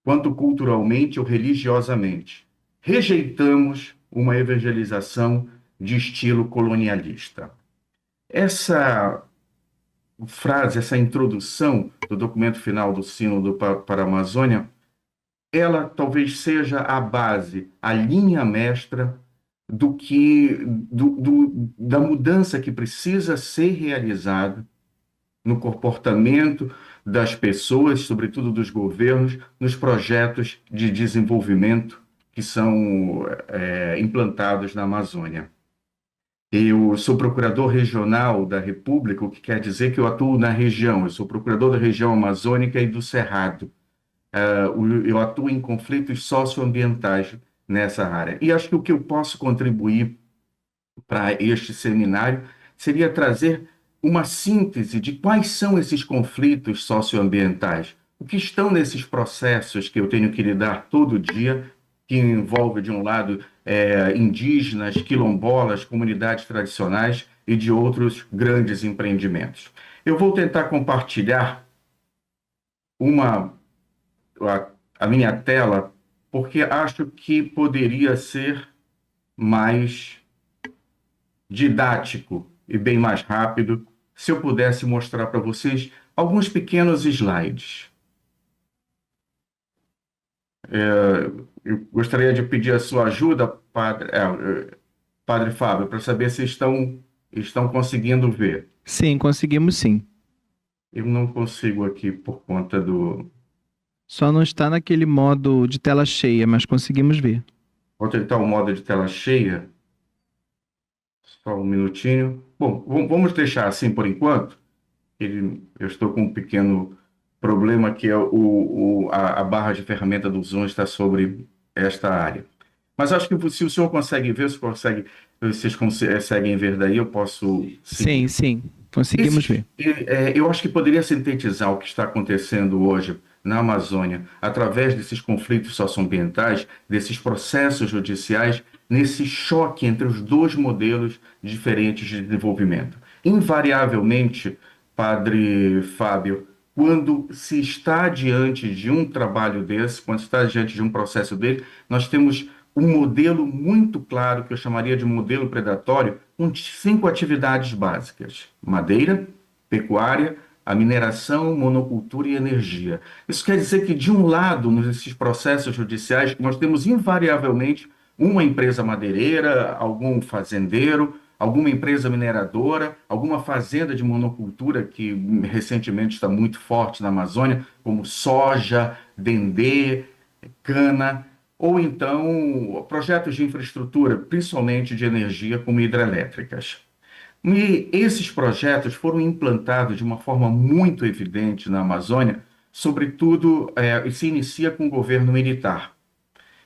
quanto culturalmente ou religiosamente. Rejeitamos uma evangelização de estilo colonialista. Essa frase, essa introdução do documento final do Sínodo para a Amazônia, ela talvez seja a base, a linha mestra da mudança que precisa ser realizada no comportamento das pessoas, sobretudo dos governos, nos projetos de desenvolvimento que são implantados na Amazônia. Eu sou procurador regional da República, o que quer dizer que eu atuo na região. Eu sou procurador da região amazônica e do Cerrado. Eu atuo em conflitos socioambientais nessa área. E acho que o que eu posso contribuir para este seminário seria trazer uma síntese de quais são esses conflitos socioambientais, o que estão nesses processos que eu tenho que lidar todo dia, que envolve, de um lado, indígenas, quilombolas, comunidades tradicionais e de outros grandes empreendimentos. Eu vou tentar compartilhar a minha tela, porque acho que poderia ser mais didático e bem mais rápido se eu pudesse mostrar para vocês alguns pequenos slides. Eu gostaria de pedir a sua ajuda, Padre Fábio, para saber se estão conseguindo ver. Sim, conseguimos sim. Eu não consigo aqui por conta do... Só não está naquele modo de tela cheia, mas conseguimos ver. Vou tentar o modo de tela cheia. Só um minutinho. Bom, vamos deixar assim por enquanto. Eu estou com um pequeno problema que é a barra de ferramenta do Zoom está sobre esta área. Mas acho que se o senhor consegue ver, vocês conseguem ver daí, eu posso... Sim, conseguimos ver. Eu acho que poderia sintetizar o que está acontecendo hoje na Amazônia, através desses conflitos socioambientais, desses processos judiciais, nesse choque entre os dois modelos diferentes de desenvolvimento. Invariavelmente, Padre Fábio, quando se está diante de um trabalho desse, quando se está diante de um processo dele, nós temos um modelo muito claro, que eu chamaria de modelo predatório, com 5 atividades básicas: madeira, pecuária, a mineração, monocultura e energia. Isso quer dizer que, de um lado, nesses processos judiciais, nós temos invariavelmente uma empresa madeireira, algum fazendeiro, alguma empresa mineradora, alguma fazenda de monocultura que recentemente está muito forte na Amazônia, como soja, dendê, cana, ou então projetos de infraestrutura, principalmente de energia, como hidrelétricas. E esses projetos foram implantados de uma forma muito evidente na Amazônia, sobretudo se inicia com o governo militar.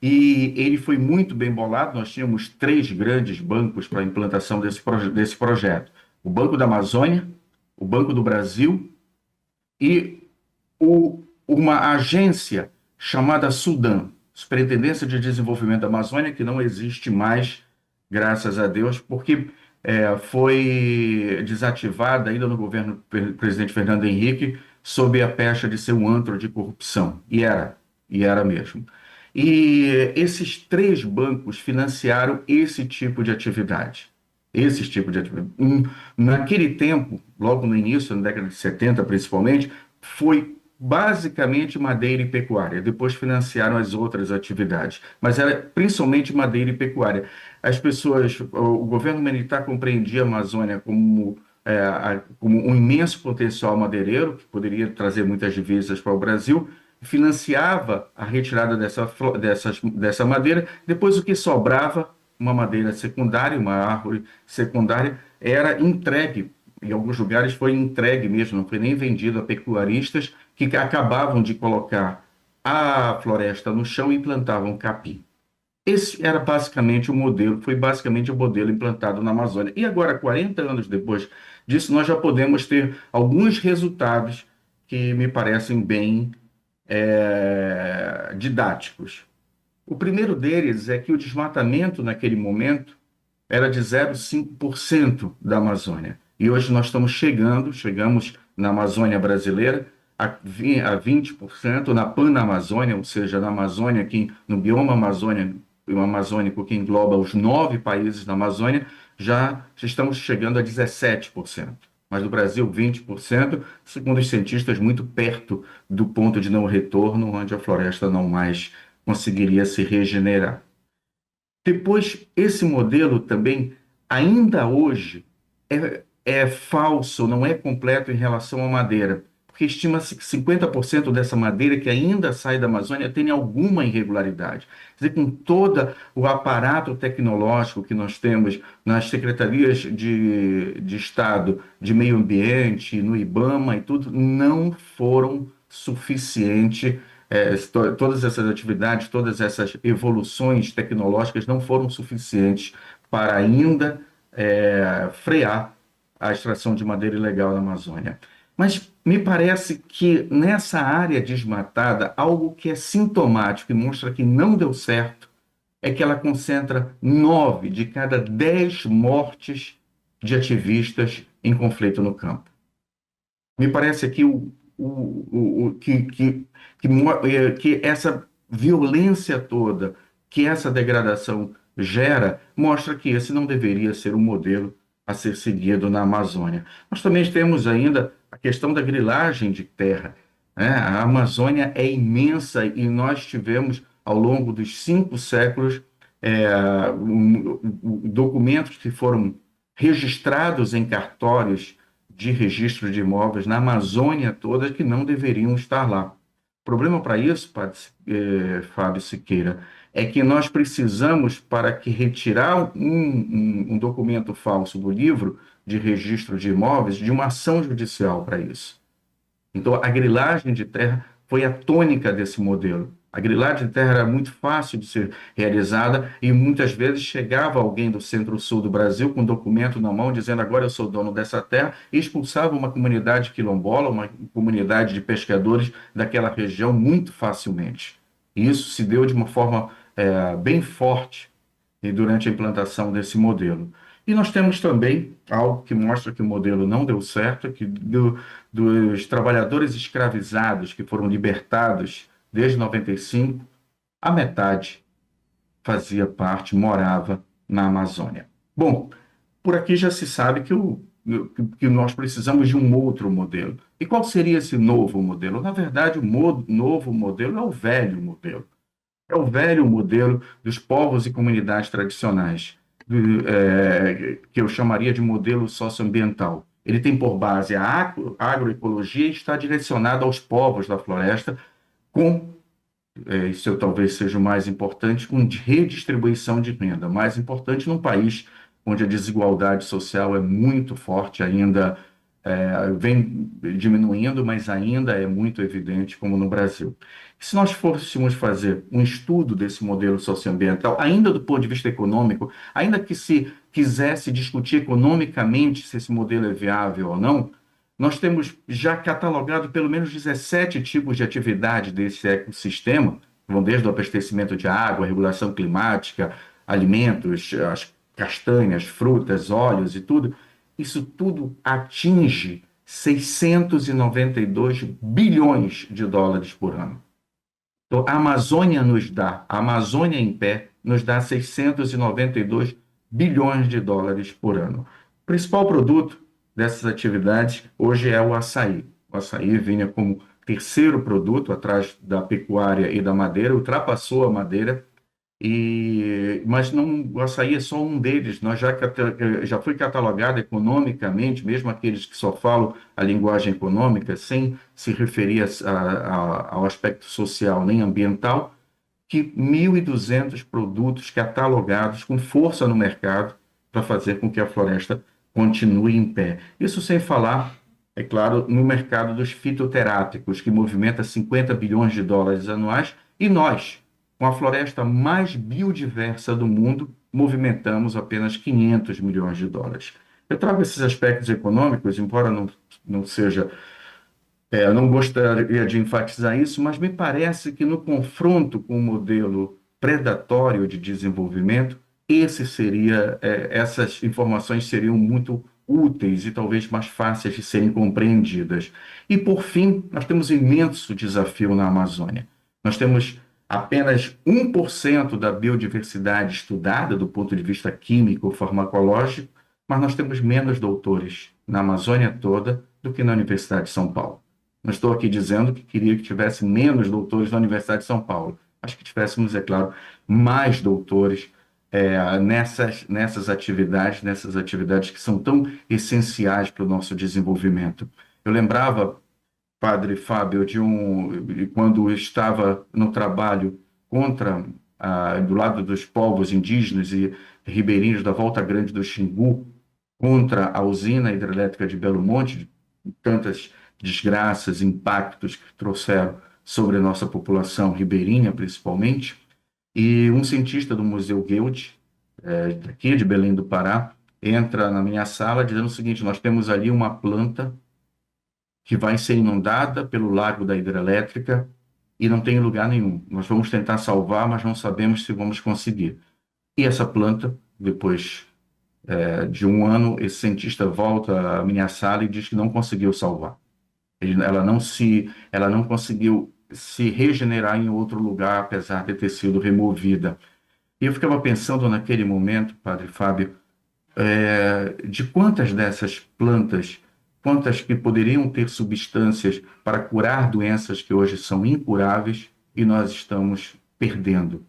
E ele foi muito bem bolado. Nós tínhamos 3 grandes bancos para a implantação desse projeto: o Banco da Amazônia, o Banco do Brasil e uma agência chamada SUDAM, Superintendência de Desenvolvimento da Amazônia, que não existe mais, graças a Deus, porque foi desativada ainda no governo do presidente Fernando Henrique, sob a pecha de ser um antro de corrupção. E era mesmo. E esses 3 bancos financiaram esse tipo de atividade. Esse tipo de atividade. Naquele tempo, logo no início, na década de 70 principalmente, foi basicamente madeira e pecuária. Depois financiaram as outras atividades, mas era principalmente madeira e pecuária. As pessoas, o governo militar compreendia a Amazônia como um imenso potencial madeireiro, que poderia trazer muitas divisas para o Brasil, financiava a retirada dessa madeira. Depois, o que sobrava, uma madeira secundária, uma árvore secundária, era entregue. Em alguns lugares foi entregue mesmo, não foi nem vendido a pecuaristas que acabavam de colocar a floresta no chão e plantavam capim. Esse era basicamente o modelo, foi basicamente o modelo implantado na Amazônia. E agora, 40 anos depois disso, nós já podemos ter alguns resultados que me parecem bem didáticos. O primeiro deles é que o desmatamento naquele momento era de 0,5% da Amazônia. E hoje nós chegamos na Amazônia brasileira a 20%, na Panamazônia, ou seja, na Amazônia, no bioma amazônico que engloba os 9 países da Amazônia, já estamos chegando a 17%. Mas no Brasil, 20%, segundo os cientistas, muito perto do ponto de não retorno, onde a floresta não mais conseguiria se regenerar. Depois, esse modelo também, ainda hoje, é falso, não é completo em relação à madeira, porque estima-se que 50% dessa madeira que ainda sai da Amazônia tem alguma irregularidade. Quer dizer, com todo o aparato tecnológico que nós temos nas secretarias de Estado de Meio Ambiente, no IBAMA e tudo, não foram suficientes. Todas essas atividades, todas essas evoluções tecnológicas não foram suficientes para ainda frear a extração de madeira ilegal na Amazônia. Mas me parece que nessa área desmatada, algo que é sintomático e mostra que não deu certo é que ela concentra 9 de cada 10 mortes de ativistas em conflito no campo. Me parece aqui que essa violência toda, que essa degradação gera, mostra que esse não deveria ser o modelo a ser seguido na Amazônia. Nós também temos ainda a questão da grilagem de terra, né? A Amazônia é imensa e nós tivemos, ao longo dos 5 séculos, documentos que foram registrados em cartórios de registro de imóveis na Amazônia toda que não deveriam estar lá. O problema para isso, Fábio Siqueira, é que nós precisamos, para que retirar um documento falso do livro de registro de imóveis, de uma ação judicial para isso. Então, a grilagem de terra foi a tônica desse modelo. A grilagem de terra era muito fácil de ser realizada e muitas vezes chegava alguém do centro-sul do Brasil com um documento na mão dizendo agora eu sou dono dessa terra e expulsava uma comunidade quilombola, uma comunidade de pescadores daquela região muito facilmente. E isso se deu de uma forma bem forte durante a implantação desse modelo. E nós temos também algo que mostra que o modelo não deu certo, que dos trabalhadores escravizados que foram libertados desde 95, a metade fazia parte, morava na Amazônia. Bom, por aqui já se sabe que nós precisamos de um outro modelo. E qual seria esse novo modelo? Na verdade, o novo modelo é o velho modelo. É o velho modelo dos povos e comunidades tradicionais, que eu chamaria de modelo socioambiental. Ele tem por base a agroecologia e está direcionado aos povos da floresta, isso talvez seja o mais importante, com redistribuição de renda. Mais importante num país onde a desigualdade social é muito forte ainda vem diminuindo, mas ainda é muito evidente, como no Brasil. Se nós fôssemos fazer um estudo desse modelo socioambiental, ainda do ponto de vista econômico, ainda que se quisesse discutir economicamente se esse modelo é viável ou não, nós temos já catalogado pelo menos 17 tipos de atividade desse ecossistema, que vão desde o abastecimento de água, regulação climática, alimentos, as castanhas, frutas, óleos e tudo. Isso tudo atinge 692 bilhões de dólares por ano. Então, a Amazônia em pé nos dá 692 bilhões de dólares por ano. O principal produto dessas atividades hoje é o açaí. O açaí vinha como terceiro produto, atrás da pecuária e da madeira, ultrapassou a madeira, mas não, o açaí é só um deles. Nós já foi catalogado economicamente, mesmo aqueles que só falam a linguagem econômica, sem se referir ao aspecto social nem ambiental, que 1.200 produtos catalogados com força no mercado para fazer com que a floresta continue em pé. Isso sem falar, é claro, no mercado dos fitoterápicos, que movimenta 50 bilhões de dólares anuais, e nós, com a floresta mais biodiversa do mundo, movimentamos apenas 500 milhões de dólares. Eu trago esses aspectos econômicos, embora não seja... eu não gostaria de enfatizar isso, mas me parece que no confronto com o modelo predatório de desenvolvimento, essas informações seriam muito úteis e talvez mais fáceis de serem compreendidas. E, por fim, nós temos um imenso desafio na Amazônia. Nós temos apenas 1% da biodiversidade estudada do ponto de vista químico, farmacológico, mas nós temos menos doutores na Amazônia toda do que na Universidade de São Paulo. Não estou aqui dizendo que queria que tivesse menos doutores na Universidade de São Paulo. Acho que tivéssemos, é claro, mais doutores nessas atividades que são tão essenciais para o nosso desenvolvimento. Eu lembrava, Padre Fábio, quando estava no trabalho do lado dos povos indígenas e ribeirinhos da Volta Grande do Xingu, contra a usina hidrelétrica de Belo Monte, tantas desgraças, impactos que trouxeram sobre a nossa população ribeirinha, principalmente, e um cientista do Museu Goethe, aqui de Belém do Pará, entra na minha sala dizendo o seguinte: nós temos ali uma planta que vai ser inundada pelo lago da hidrelétrica e não tem lugar nenhum. Nós vamos tentar salvar, mas não sabemos se vamos conseguir. E essa planta, depois de um ano, esse cientista volta à minha sala e diz que não conseguiu salvar. Ela não conseguiu se regenerar em outro lugar, apesar de ter sido removida. E eu ficava pensando naquele momento, Padre Fábio, de quantas dessas plantas, quantas que poderiam ter substâncias para curar doenças que hoje são incuráveis e nós estamos perdendo.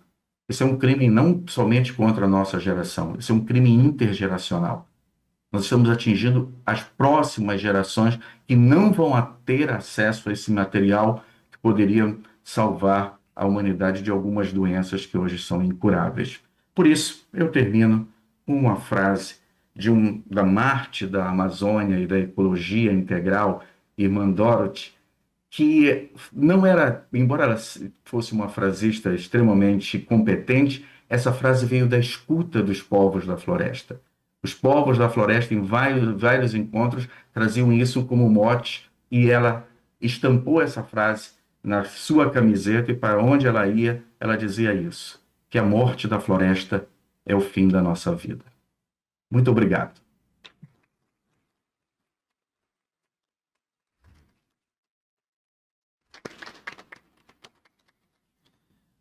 Esse é um crime não somente contra a nossa geração, esse é um crime intergeracional. Nós estamos atingindo as próximas gerações que não vão ter acesso a esse material que poderia salvar a humanidade de algumas doenças que hoje são incuráveis. Por isso, eu termino com uma frase da Marte da Amazônia e da Ecologia Integral, irmã Dorothy, que não era, embora ela fosse uma frasista extremamente competente, essa frase veio da escuta dos povos da floresta. Os povos da floresta, em vários encontros, traziam isso como mote, e ela estampou essa frase na sua camiseta, e para onde ela ia, ela dizia isso, que a morte da floresta é o fim da nossa vida. Muito obrigado.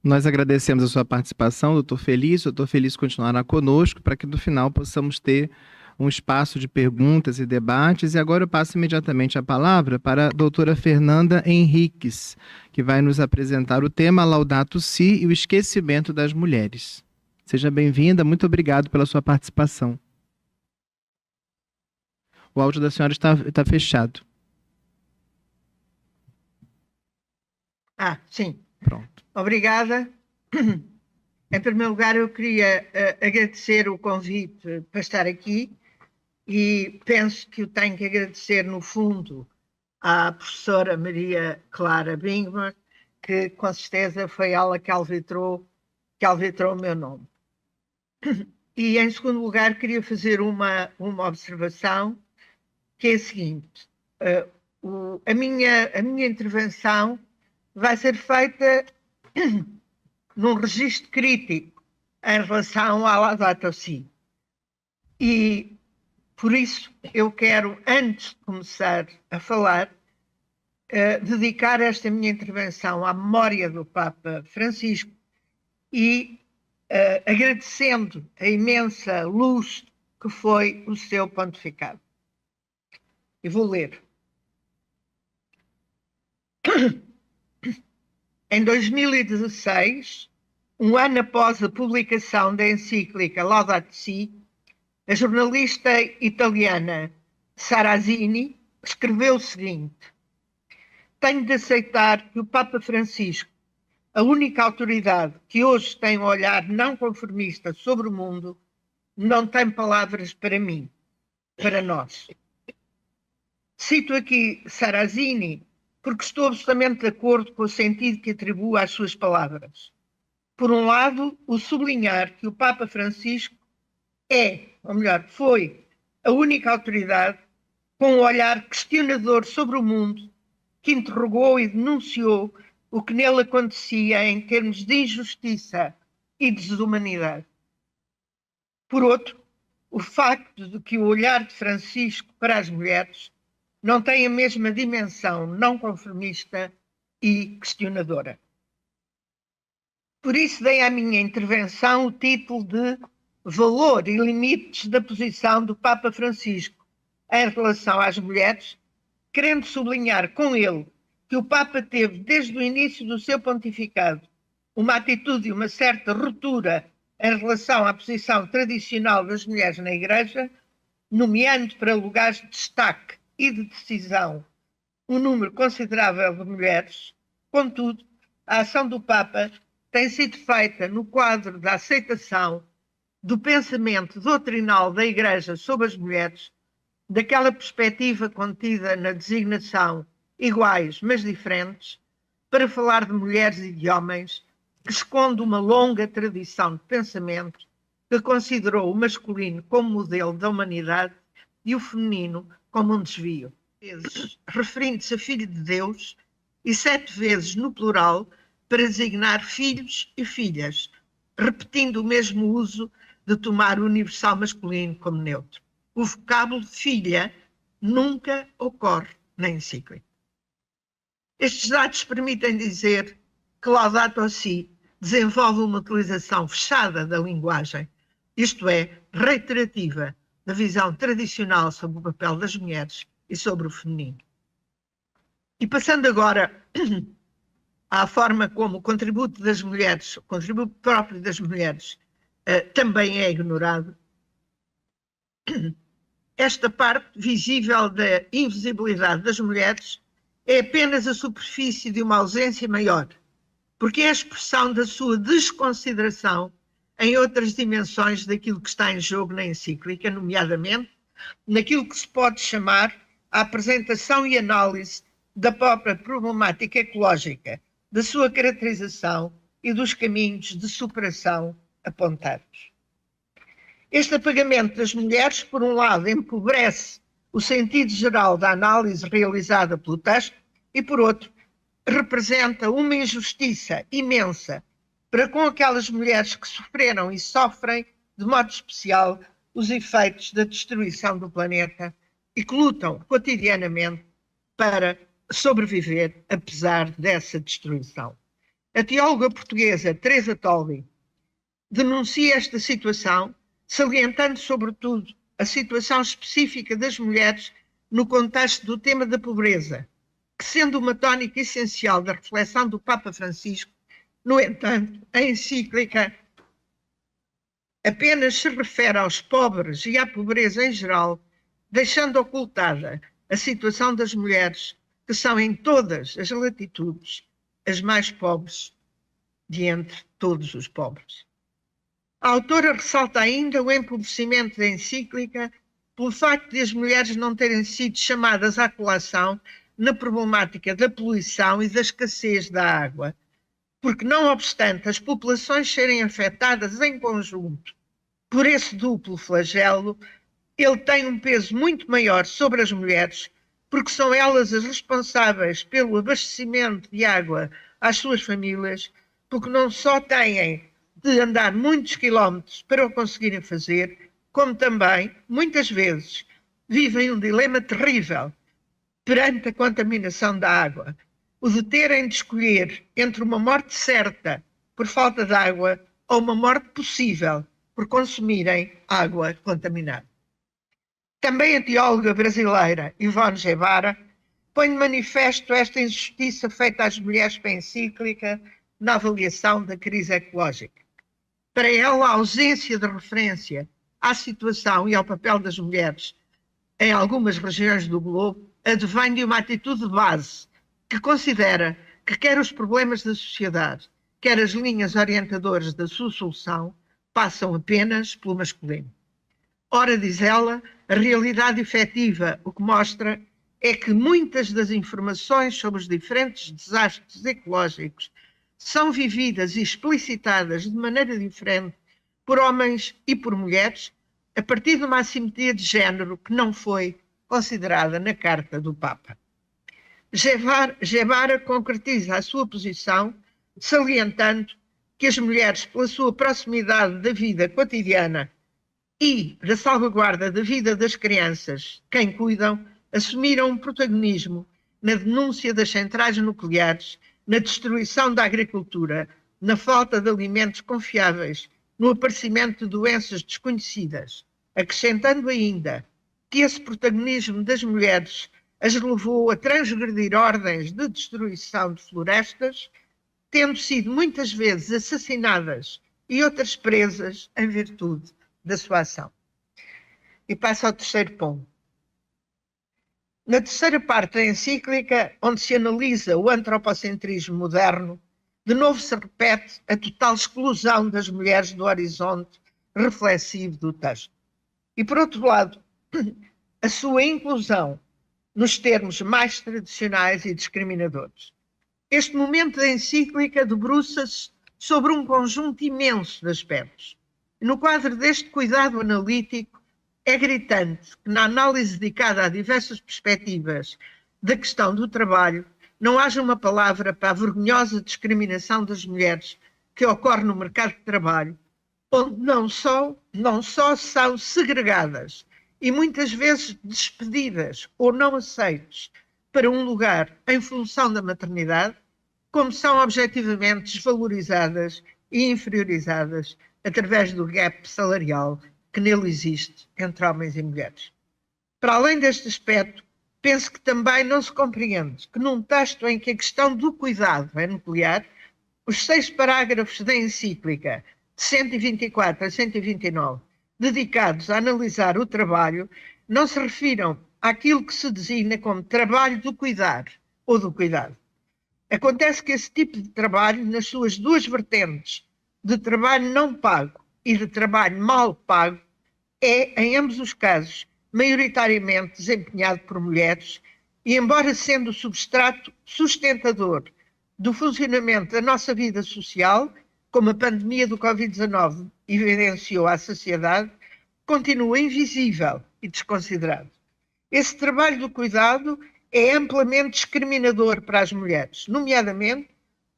Nós agradecemos a sua participação, doutor Felício. Doutor Felício continuará conosco para que no final possamos ter um espaço de perguntas e debates. E agora eu passo imediatamente a palavra para a doutora Fernanda Henriques, que vai nos apresentar o tema Laudato Si e o esquecimento das mulheres. Seja bem-vinda, muito obrigado pela sua participação. O áudio da senhora está fechado. Sim. Pronto. Obrigada. Em primeiro lugar, eu queria agradecer o convite para estar aqui e penso que o tenho que agradecer, no fundo, à professora Maria Clara Bingmer, que com certeza foi ela que alvitrou o meu nome. E, em segundo lugar, queria fazer uma observação, que é a seguinte: a minha intervenção vai ser feita num registro crítico em relação à Laudato Si. E, por isso, eu quero, antes de começar a falar, dedicar esta minha intervenção à memória do Papa Francisco e agradecendo a imensa luz que foi o seu pontificado. E vou ler. Em 2016, um ano após a publicação da encíclica Laudato Si, a jornalista italiana Sarrazini escreveu o seguinte: tenho de aceitar que o Papa Francisco, a única autoridade que hoje tem um olhar não conformista sobre o mundo, não tem palavras para mim, para nós. Cito aqui Sarrazini porque estou absolutamente de acordo com o sentido que atribuo às suas palavras. Por um lado, o sublinhar que o Papa Francisco é, ou melhor, foi, a única autoridade com um olhar questionador sobre o mundo, que interrogou e denunciou o que nele acontecia em termos de injustiça e desumanidade. Por outro, o facto de que o olhar de Francisco para as mulheres não tem a mesma dimensão não conformista e questionadora. Por isso dei à minha intervenção o título de Valor e Limites da Posição do Papa Francisco em relação às mulheres, querendo sublinhar com ele que o Papa teve, desde o início do seu pontificado, uma atitude e uma certa ruptura em relação à posição tradicional das mulheres na Igreja, nomeando para lugares de destaque e de decisão um número considerável de mulheres. Contudo, a ação do Papa tem sido feita no quadro da aceitação do pensamento doutrinal da Igreja sobre as mulheres, daquela perspectiva contida na designação iguais, mas diferentes, para falar de mulheres e de homens, que esconde uma longa tradição de pensamento que considerou o masculino como modelo da humanidade e o feminino como um desvio. Vezes referindo-se a filho de Deus e 7 vezes no plural para designar filhos e filhas, repetindo o mesmo uso de tomar o universal masculino como neutro. O vocábulo filha nunca ocorre na encíclica. Estes dados permitem dizer que Laudato Si desenvolve uma utilização fechada da linguagem, isto é, reiterativa, da visão tradicional sobre o papel das mulheres e sobre o feminino. E passando agora à forma como o contributo das mulheres, o contributo próprio das mulheres, também é ignorado, esta parte visível da invisibilidade das mulheres é apenas a superfície de uma ausência maior, porque é a expressão da sua desconsideração em outras dimensões daquilo que está em jogo na encíclica, nomeadamente naquilo que se pode chamar a apresentação e análise da própria problemática ecológica, da sua caracterização e dos caminhos de superação apontados. Este apagamento das mulheres, por um lado, empobrece o sentido geral da análise realizada pelo texto e, por outro, representa uma injustiça imensa para com aquelas mulheres que sofreram e sofrem, de modo especial, os efeitos da destruição do planeta e que lutam cotidianamente para sobreviver apesar dessa destruição. A teóloga portuguesa Teresa Toldi denuncia esta situação, salientando sobretudo a situação específica das mulheres no contexto do tema da pobreza, que, sendo uma tónica essencial da reflexão do Papa Francisco, no entanto, a encíclica apenas se refere aos pobres e à pobreza em geral, deixando ocultada a situação das mulheres, que são em todas as latitudes as mais pobres de entre todos os pobres. A autora ressalta ainda o empobrecimento da encíclica pelo facto de as mulheres não terem sido chamadas à colação na problemática da poluição e da escassez da água, porque, não obstante as populações serem afetadas em conjunto por esse duplo flagelo, ele tem um peso muito maior sobre as mulheres, porque são elas as responsáveis pelo abastecimento de água às suas famílias, porque não só têm de andar muitos quilómetros para o conseguirem fazer, como também, muitas vezes, vivem um dilema terrível perante a contaminação da água, o de terem de escolher entre uma morte certa por falta de água ou uma morte possível por consumirem água contaminada. Também a teóloga brasileira Ivone Guevara põe de manifesto esta injustiça feita às mulheres pela encíclica na avaliação da crise ecológica. Para ela, a ausência de referência à situação e ao papel das mulheres em algumas regiões do globo advém de uma atitude de base que considera que quer os problemas da sociedade, quer as linhas orientadoras da sua solução, passam apenas pelo masculino. Ora, diz ela, a realidade efetiva o que mostra é que muitas das informações sobre os diferentes desastres ecológicos são vividas e explicitadas de maneira diferente por homens e por mulheres, a partir de uma assimetria de género que não foi considerada na Carta do Papa. Guevara concretiza a sua posição, salientando que as mulheres, pela sua proximidade da vida cotidiana e da salvaguarda da vida das crianças, quem cuidam, assumiram um protagonismo na denúncia das centrais nucleares, na destruição da agricultura, na falta de alimentos confiáveis, no aparecimento de doenças desconhecidas, acrescentando ainda que esse protagonismo das mulheres as levou a transgredir ordens de destruição de florestas, tendo sido muitas vezes assassinadas e outras presas em virtude da sua ação. E passo ao terceiro ponto. Na terceira parte da encíclica, onde se analisa o antropocentrismo moderno, de novo se repete a total exclusão das mulheres do horizonte reflexivo do texto. E, por outro lado, a sua inclusão nos termos mais tradicionais e discriminadores. Este momento da encíclica debruça-se sobre um conjunto imenso de aspectos. E no quadro deste cuidado analítico, é gritante que na análise dedicada a diversas perspectivas da questão do trabalho, não haja uma palavra para a vergonhosa discriminação das mulheres que ocorre no mercado de trabalho, onde não só são segregadas e muitas vezes despedidas ou não aceites para um lugar em função da maternidade, como são objetivamente desvalorizadas e inferiorizadas através do gap salarial que nele existe entre homens e mulheres. Para além deste aspecto, penso que também não se compreende que num texto em que a questão do cuidado é nuclear, os 6 parágrafos da encíclica, de 124 a 129, dedicados a analisar o trabalho, não se refiram àquilo que se designa como trabalho do cuidar ou do cuidado. Acontece que esse tipo de trabalho, nas suas duas vertentes, de trabalho não pago e de trabalho mal pago, é, em ambos os casos, maioritariamente desempenhado por mulheres e, embora sendo o substrato sustentador do funcionamento da nossa vida social, como a pandemia do Covid-19 evidenciou à sociedade, continua invisível e desconsiderado. Esse trabalho do cuidado é amplamente discriminador para as mulheres, nomeadamente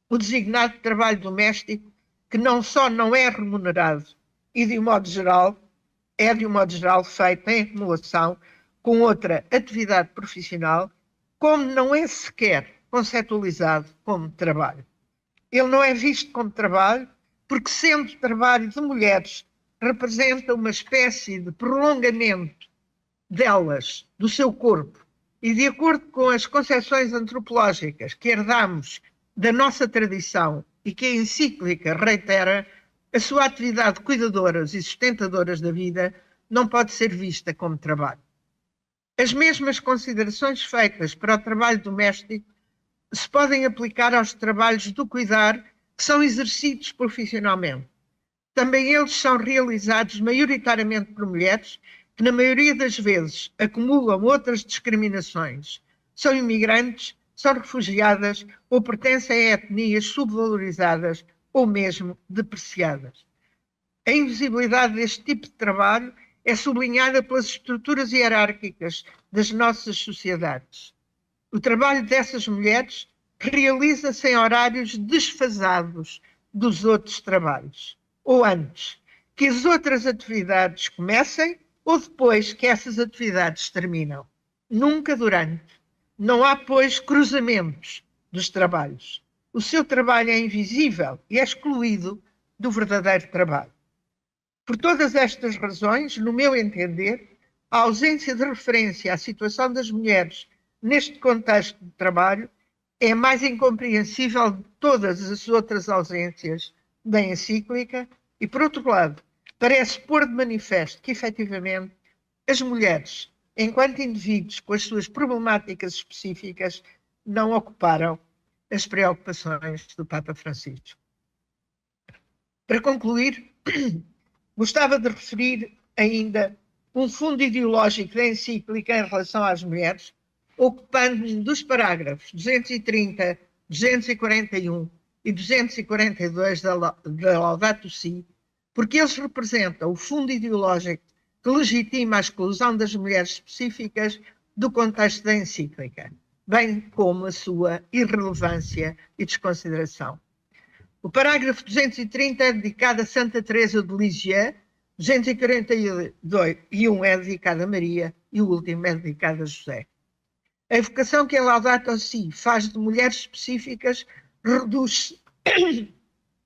o designado trabalho doméstico, que não só não é remunerado e, de um modo geral, feito em acumulação com outra atividade profissional, como não é sequer conceptualizado como trabalho. Ele não é visto como trabalho porque, sendo trabalho de mulheres, representa uma espécie de prolongamento delas, do seu corpo, e de acordo com as concepções antropológicas que herdamos da nossa tradição e que a encíclica reitera, a sua atividade cuidadoras e sustentadoras da vida não pode ser vista como trabalho. As mesmas considerações feitas para o trabalho doméstico se podem aplicar aos trabalhos do cuidar que são exercidos profissionalmente. Também eles são realizados maioritariamente por mulheres que na maioria das vezes acumulam outras discriminações, são imigrantes, são refugiadas ou pertencem a etnias subvalorizadas ou mesmo depreciadas. A invisibilidade deste tipo de trabalho é sublinhada pelas estruturas hierárquicas das nossas sociedades. O trabalho dessas mulheres realiza-se em horários desfasados dos outros trabalhos, ou antes, que as outras atividades comecem ou depois que essas atividades terminam. Nunca durante. Não há, pois, cruzamentos dos trabalhos. O seu trabalho é invisível e é excluído do verdadeiro trabalho. Por todas estas razões, no meu entender, a ausência de referência à situação das mulheres neste contexto de trabalho é a mais incompreensível de todas as outras ausências da encíclica e, por outro lado, parece pôr de manifesto que, efetivamente, as mulheres, enquanto indivíduos com as suas problemáticas específicas, não ocuparam as preocupações do Papa Francisco. Para concluir, gostava de referir ainda um fundo ideológico da encíclica em relação às mulheres, ocupando-me dos parágrafos 230, 241 e 242 da Laudato Si, porque eles representam o fundo ideológico que legitima a exclusão das mulheres específicas do contexto da encíclica, bem como a sua irrelevância e desconsideração. O parágrafo 230 é dedicado a Santa Teresa de Lisieux, 241 é dedicado a Maria e o último é dedicado a José. A evocação que a Laudato Si faz de mulheres específicas reduz-se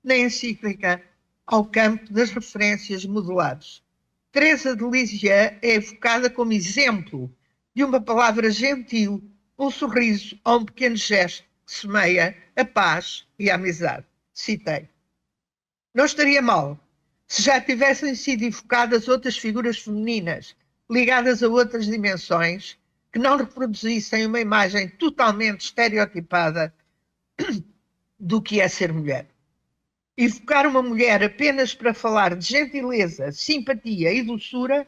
na encíclica ao campo das referências modulares. Teresa de Lisieux é evocada como exemplo de uma palavra gentil, um sorriso ou um pequeno gesto que semeia a paz e a amizade. Citei. Não estaria mal se já tivessem sido evocadas outras figuras femininas ligadas a outras dimensões que não reproduzissem uma imagem totalmente estereotipada do que é ser mulher. Evocar uma mulher apenas para falar de gentileza, simpatia e doçura,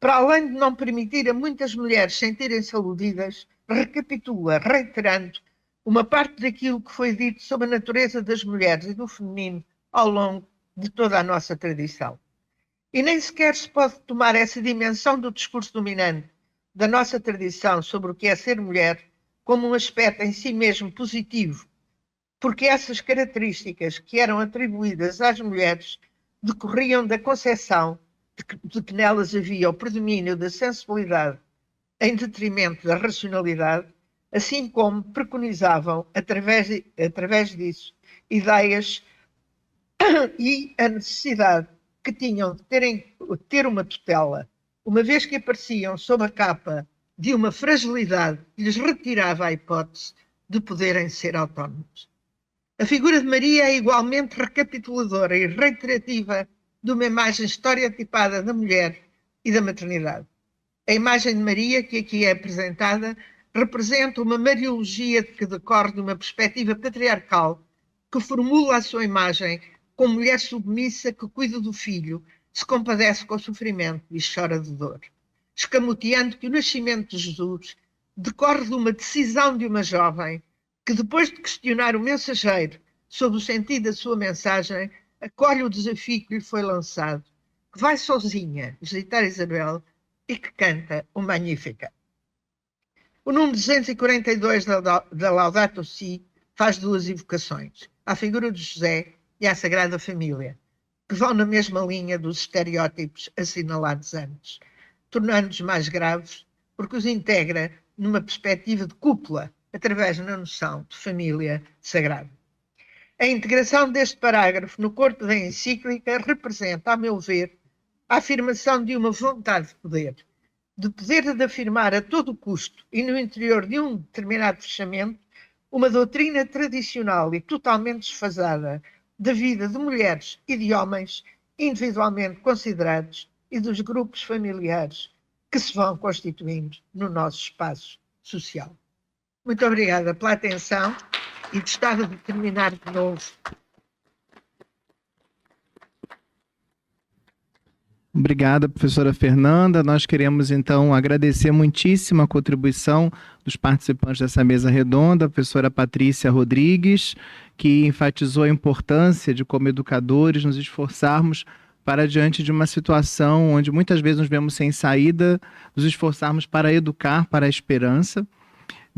para além de não permitir a muitas mulheres sentirem-se aludidas, recapitula, reiterando, uma parte daquilo que foi dito sobre a natureza das mulheres e do feminino ao longo de toda a nossa tradição. E nem sequer se pode tomar essa dimensão do discurso dominante da nossa tradição sobre o que é ser mulher como um aspecto em si mesmo positivo, porque essas características que eram atribuídas às mulheres decorriam da concepção de que nelas havia o predomínio da sensibilidade em detrimento da racionalidade, assim como preconizavam, através disso, ideias e a necessidade que tinham de ter uma tutela, uma vez que apareciam sob a capa de uma fragilidade que lhes retirava a hipótese de poderem ser autónomos. A figura de Maria é igualmente recapituladora e reiterativa de uma imagem estereotipada da mulher e da maternidade. A imagem de Maria, que aqui é apresentada, representa uma mariologia que decorre de uma perspectiva patriarcal que formula a sua imagem como mulher submissa que cuida do filho, se compadece com o sofrimento e chora de dor, escamoteando que o nascimento de Jesus decorre de uma decisão de uma jovem que, depois de questionar o mensageiro sobre o sentido da sua mensagem, acolhe o desafio que lhe foi lançado, que vai sozinha visitar Isabel e que canta o Magnífica. O número 242 da Laudato Si faz duas evocações, à figura de José e à Sagrada Família, que vão na mesma linha dos estereótipos assinalados antes, tornando-os mais graves, porque os integra numa perspectiva de cúpula, através da noção de família sagrada. A integração deste parágrafo no corpo da encíclica representa, a meu ver, a afirmação de uma vontade de poder de afirmar a todo custo e no interior de um determinado fechamento uma doutrina tradicional e totalmente desfasada da vida de mulheres e de homens individualmente considerados e dos grupos familiares que se vão constituindo no nosso espaço social. Muito obrigada pela atenção e gostava de terminar de novo. Obrigada, professora Fernanda. Nós queremos, então, agradecer muitíssimo a contribuição dos participantes dessa mesa redonda, a professora Patrícia Rodrigues, que enfatizou a importância de, como educadores, nos esforçarmos para, diante de uma situação onde muitas vezes nos vemos sem saída, nos esforçarmos para educar para a esperança.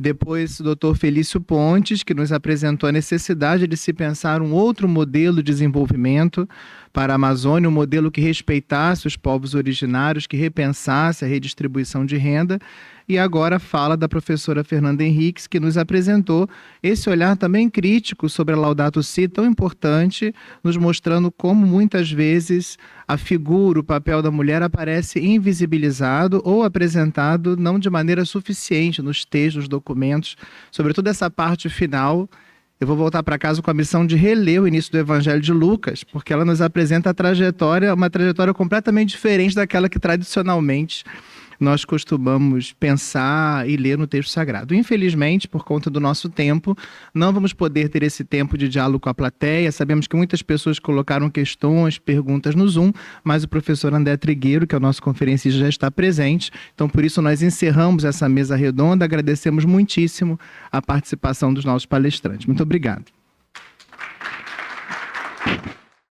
Depois, o doutor Felício Pontes, que nos apresentou a necessidade de se pensar um outro modelo de desenvolvimento para a Amazônia, um modelo que respeitasse os povos originários, que repensasse a redistribuição de renda. E agora fala da professora Fernanda Henriques, que nos apresentou esse olhar também crítico sobre a Laudato Si, tão importante, nos mostrando como muitas vezes a figura, o papel da mulher aparece invisibilizado ou apresentado não de maneira suficiente nos textos, nos documentos, sobretudo essa parte final. Eu vou voltar para casa com a missão de reler o início do Evangelho de Lucas, porque ela nos apresenta uma trajetória completamente diferente daquela que tradicionalmente nós costumamos pensar e ler no texto sagrado. Infelizmente, por conta do nosso tempo, não vamos poder ter esse tempo de diálogo com a plateia. Sabemos que muitas pessoas colocaram questões, perguntas no Zoom, mas o professor André Trigueiro, que é o nosso conferencista, já está presente. Então, por isso, nós encerramos essa mesa redonda. Agradecemos muitíssimo a participação dos nossos palestrantes. Muito obrigado.